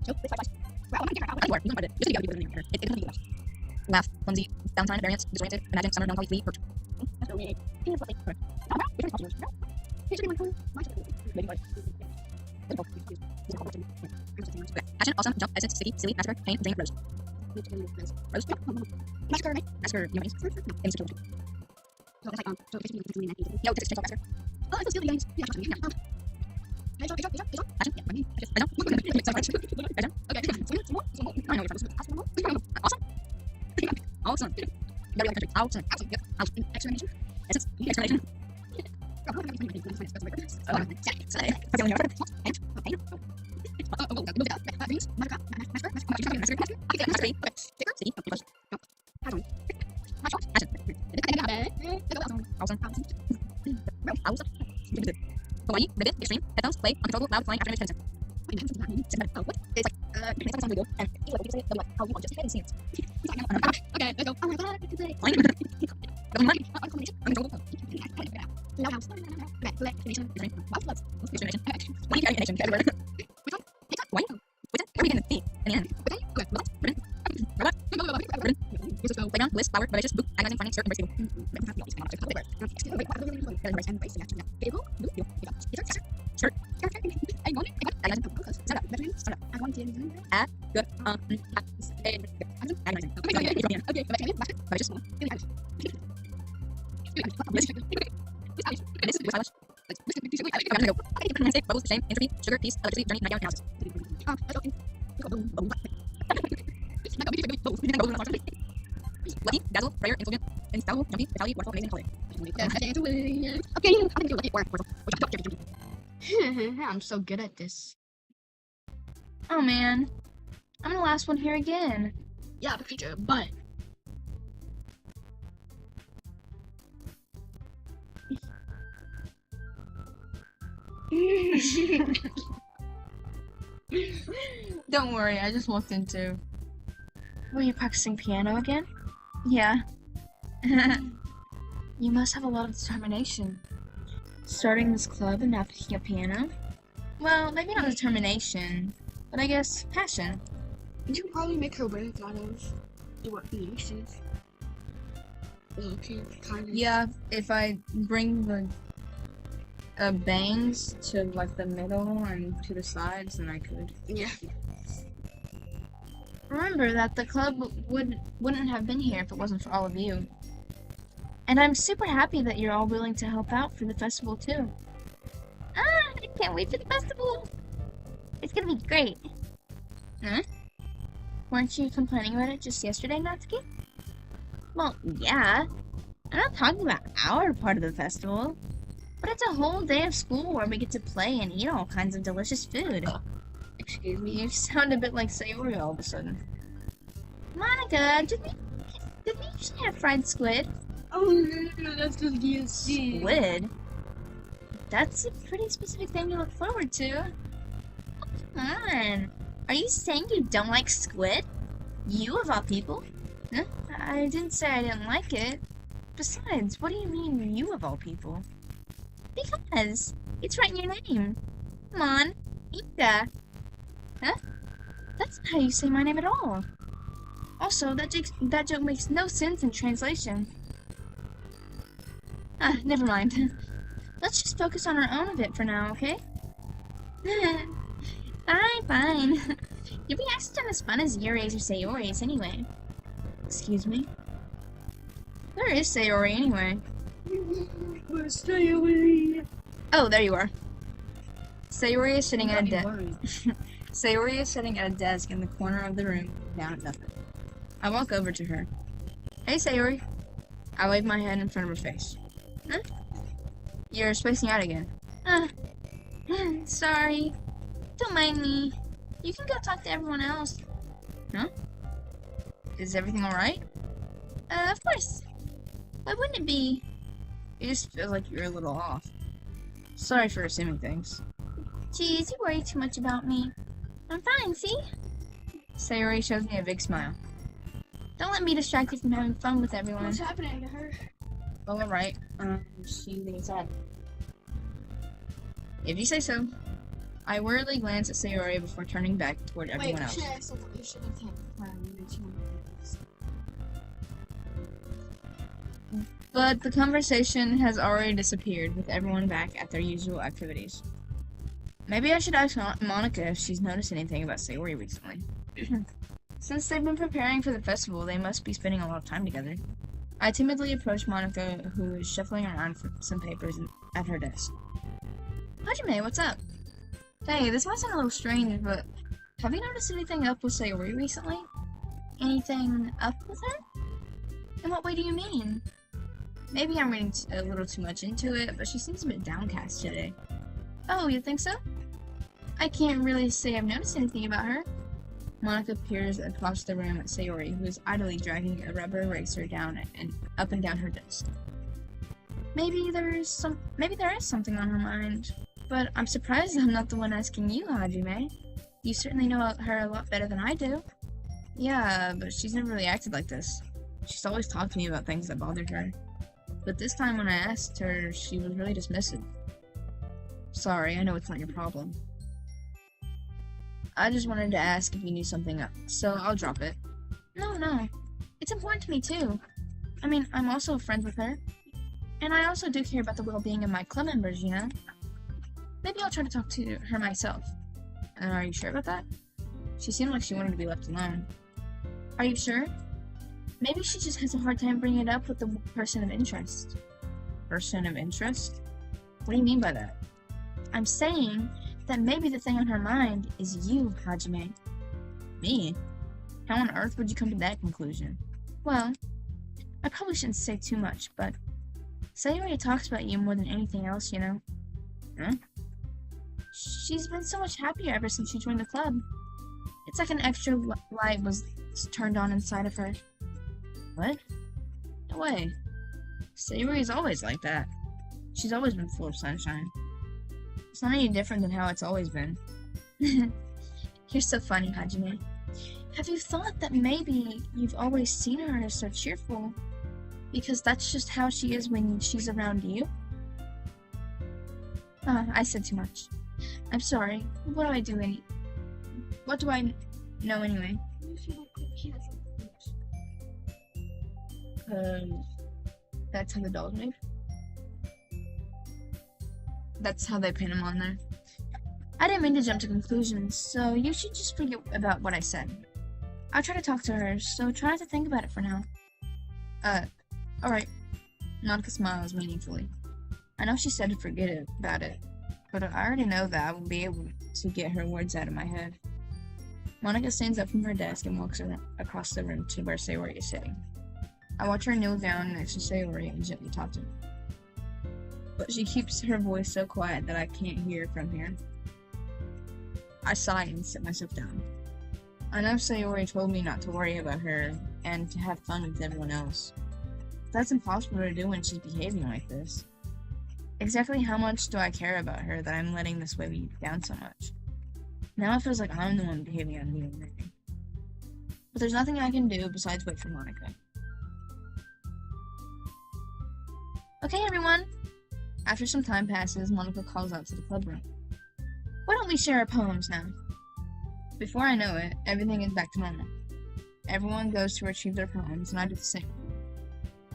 So, this fireflies. Well, I'm gonna get out. You just gotta be in here. It's gonna be laugh, flimsy, Valentine, variance, disoriented, imagine, summer, melancholy, flee, perch. That's really penis lovely. Passion, awesome, jump, essence, sticky, silly, massacre, pain, dream, rose. Rose? Massacre, right? Massacre, you know what I mean? Insecure. So it's like, so basically, yo, Texas Chainsaw Massacre. Oh, it's still the guys. Yeah, passion, yeah, I mean, I don't. Okay, I know you're awesome. Awesome. Very like country. Awesome. Yep. Awesome. Explanation. Essence. Explanation. Hawaii, ribbon, extreme, headphones, play, uncontrollable, loud, flying, after image, it's like, it's like, legal, and he's like, say, like, how you want, just head and scenes. Okay, let's go. Oh my god, it's today. Flying, money, uncontrollable, loud house, okay, play, extreme, wild floods, extreme, flying, nation, everywhere. Which one? White? What's it? Everything in the end. Okay, ribbon, ribbon, playground, bliss, flower, vivacious, book, agonizing, finding, search, embrace, bubbles, shame, entropy, sugar, peace, electricity, journey, nightgown, analysis. Lucky, dazzle, prayer, influent, infallible, jumpy, vitality, wonderful, amazing, color. I'm so good at this. Oh man, I'm the last one here again. Yeah, but teacher, but Don't worry, I just walked into. Were you practicing piano again? Yeah. You must have a lot of determination. Starting this club and now picking up piano? Well, maybe not determination, but I guess passion. you can probably make her work out of what pieces. Okay, kind of. Yeah, if I bring the bangs to like the middle and to the sides, then I could. Yeah. Remember that the club wouldn't have been here if it wasn't for all of you. And I'm super happy that you're all willing to help out for the festival too. Ah, I can't wait for the festival. It's gonna be great. Huh? Weren't you complaining about it just yesterday, Natsuki? Well, yeah. I'm not talking about our part of the festival. But it's a whole day of school where we get to play and eat all kinds of delicious food. Excuse me, you sound a bit like Sayori all of a sudden. Monica, did we usually have fried squid? Oh no, that's just DSC. Squid? That's a pretty specific thing to look forward to. Come on. Are you saying you don't like squid? You of all people? Huh? I didn't say I didn't like it. Besides, what do you mean, you of all people? Because it's right in your name. Come on, Ika. Huh? That's not how you say my name at all. Also, that joke makes no sense in translation. Ah, never mind. Let's just focus on our own a bit for now, okay? Fine. You'll be acting as fun as Yuri's or Sayori's anyway. Excuse me? Where is Sayori anyway? Where's Sayori? Oh, there you are. Sayori is sitting at a desk. Sayori is sitting at a desk in the corner of the room, down at nothing. I walk over to her. Hey, Sayori. I wave my hand in front of her face. Huh? You're spacing out again. Sorry. Don't mind me. You can go talk to everyone else. Huh? Is everything alright? Of course. Why wouldn't it be? It just feels like you're a little off. Sorry for assuming things. Geez, you worry too much about me. I'm fine, see? Sayori shows me a big smile. Don't let me distract you from having fun with everyone. What's happening to her? Oh, alright. She's inside. If you say so. I worriedly glance at Sayori before turning back toward everyone else. But the conversation has already disappeared with everyone back at their usual activities. Maybe I should ask Monica if she's noticed anything about Sayori recently. Since they've been preparing for the festival, they must be spending a lot of time together. I timidly approach Monica, who is shuffling around for some papers at her desk. Hajime, what's up? Hey, this might sound a little strange, but have you noticed anything up with Sayori recently? Anything up with her? In what way do you mean? Maybe I'm reading a little too much into it, but she seems a bit downcast today. Oh, you think so? I can't really say I've noticed anything about her. Monica peers across the room at Sayori, who is idly dragging a rubber eraser down and up and down her desk. Maybe there is something on her mind, but I'm surprised I'm not the one asking you, Hajime. You certainly know her a lot better than I do. Yeah, but she's never really acted like this. She's always talked to me about things that bothered her. But this time when I asked her, she was really dismissive. Sorry, I know it's not your problem. I just wanted to ask if you knew something else, so I'll drop it. No. It's important to me too. I mean, I'm also friends with her. And I also do care about the well-being of my club members, you know? Maybe I'll try to talk to her myself. Are you sure about that? She seemed like she wanted to be left alone. Are you sure? Maybe she just has a hard time bringing it up with the person of interest. Person of interest? What do you mean by that? I'm saying that maybe the thing on her mind is you, Hajime. Me? How on earth would you come to that conclusion? Well, I probably shouldn't say too much, but Sayori talks about you more than anything else, you know? Huh? She's been so much happier ever since she joined the club. It's like an extra light was turned on inside of her. What? No way. Sayori's always like that. She's always been full of sunshine. It's not any different than how it's always been. You're so funny, Hajime. Have you thought that maybe you've always seen her as so cheerful? Because that's just how she is when she's around you? I said too much. I'm sorry. What do I know anyway? That's how the doll's made? That's how they pin them on there. I didn't mean to jump to conclusions, so you should just forget about what I said. I'll try to talk to her, so try not to think about it for now. Alright. Monica smiles meaningfully. I know she said to forget about it, but I already know that I won't be able to get her words out of my head. Monica stands up from her desk and walks across the room to where Sayori is sitting. I watch her kneel down next to Sayori and gently talk to her. But she keeps her voice so quiet that I can't hear from here. I sigh and sit myself down. I know Sayori told me not to worry about her and to have fun with everyone else. That's impossible to do when she's behaving like this. Exactly how much do I care about her that I'm letting this weigh me down so much? Now it feels like I'm the one behaving unwillingly. But there's nothing I can do besides wait for Monica. Okay, everyone! After some time passes, Monica calls out to the club room. Why don't we share our poems now? Before I know it, everything is back to normal. Everyone goes to retrieve their poems, and I do the same.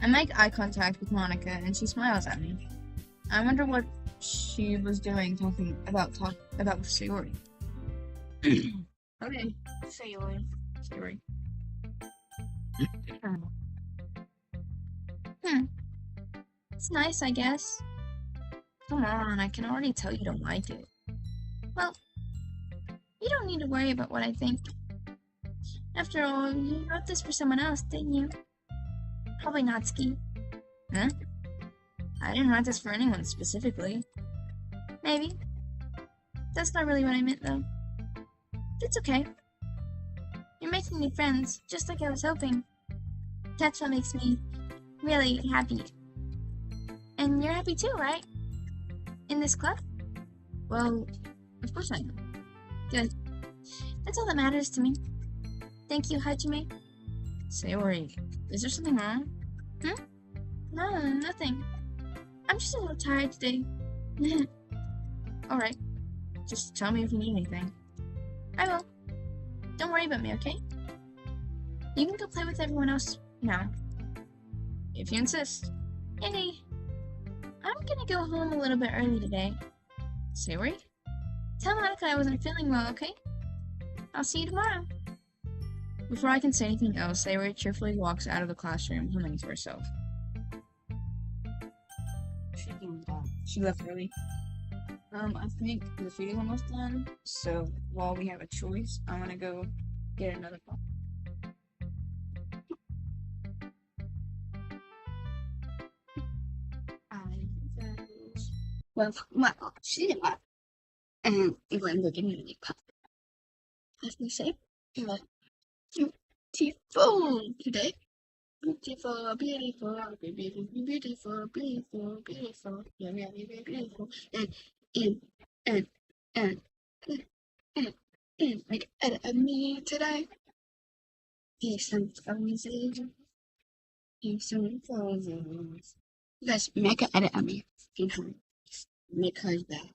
I make eye contact with Monica, and she smiles at me. I wonder what she was doing talking about Sayori. Okay, Sayori. It's nice, I guess. Come on, I can already tell you don't like it. Well, you don't need to worry about what I think. After all, you wrote this for someone else, didn't you? Probably Natsuki. Huh? I didn't write this for anyone specifically. Maybe. That's not really what I meant, though. It's okay. You're making new friends, just like I was hoping. That's what makes me really happy. And you're happy too, right? In this club? Well, of course I am. Good. That's all that matters to me. Thank you, Hajime. Sayori, is there something wrong? No, nothing. I'm just a little tired today. Alright. Just tell me if you need anything. I will. Don't worry about me, okay? You can go play with everyone else now. If you insist. Hey, I'm gonna go home a little bit early today. Sayori? Tell Monica I wasn't feeling well, okay? I'll see you tomorrow. Before I can say anything else, Sayori cheerfully walks out of the classroom, humming to herself. She left early. I think the food is almost done, so while we have a choice, I'm gonna go get another cup. Well, she did not. And I'm going to go get another cup. As we say, beautiful today. Beautiful, beautiful, beautiful, beautiful, beautiful, beautiful, really beautiful, and, and, and, and, like, edit me today. Here's some poses. Here's some poses. You guys make an edit of me. Make hers bad.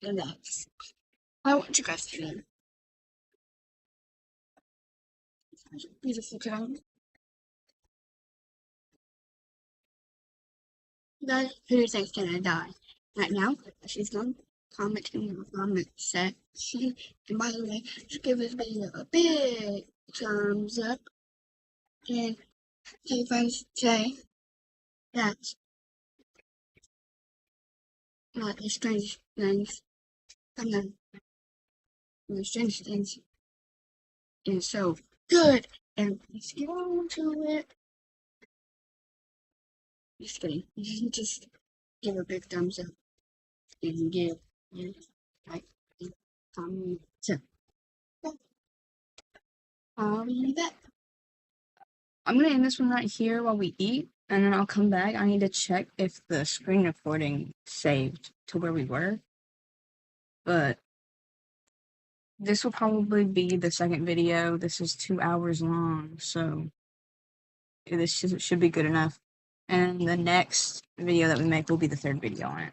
Relax. I want you guys to know. Beautiful girl. Guys, who thinks gonna die? Right now, she's gonna comment in the comment section. And by the way, just give this video a big thumbs up. And tell your friends today that the strange things from the strange things is so good. And let's get on to it. Just kidding. Just give a big thumbs up and give like comment. So, I'll be back. I'm gonna end this one right here while we eat, and then I'll come back. I need to check if the screen recording saved to where we were. But this will probably be the second video. This is 2 hours long, so this should be good enough. And the next video that we make will be the third video on it.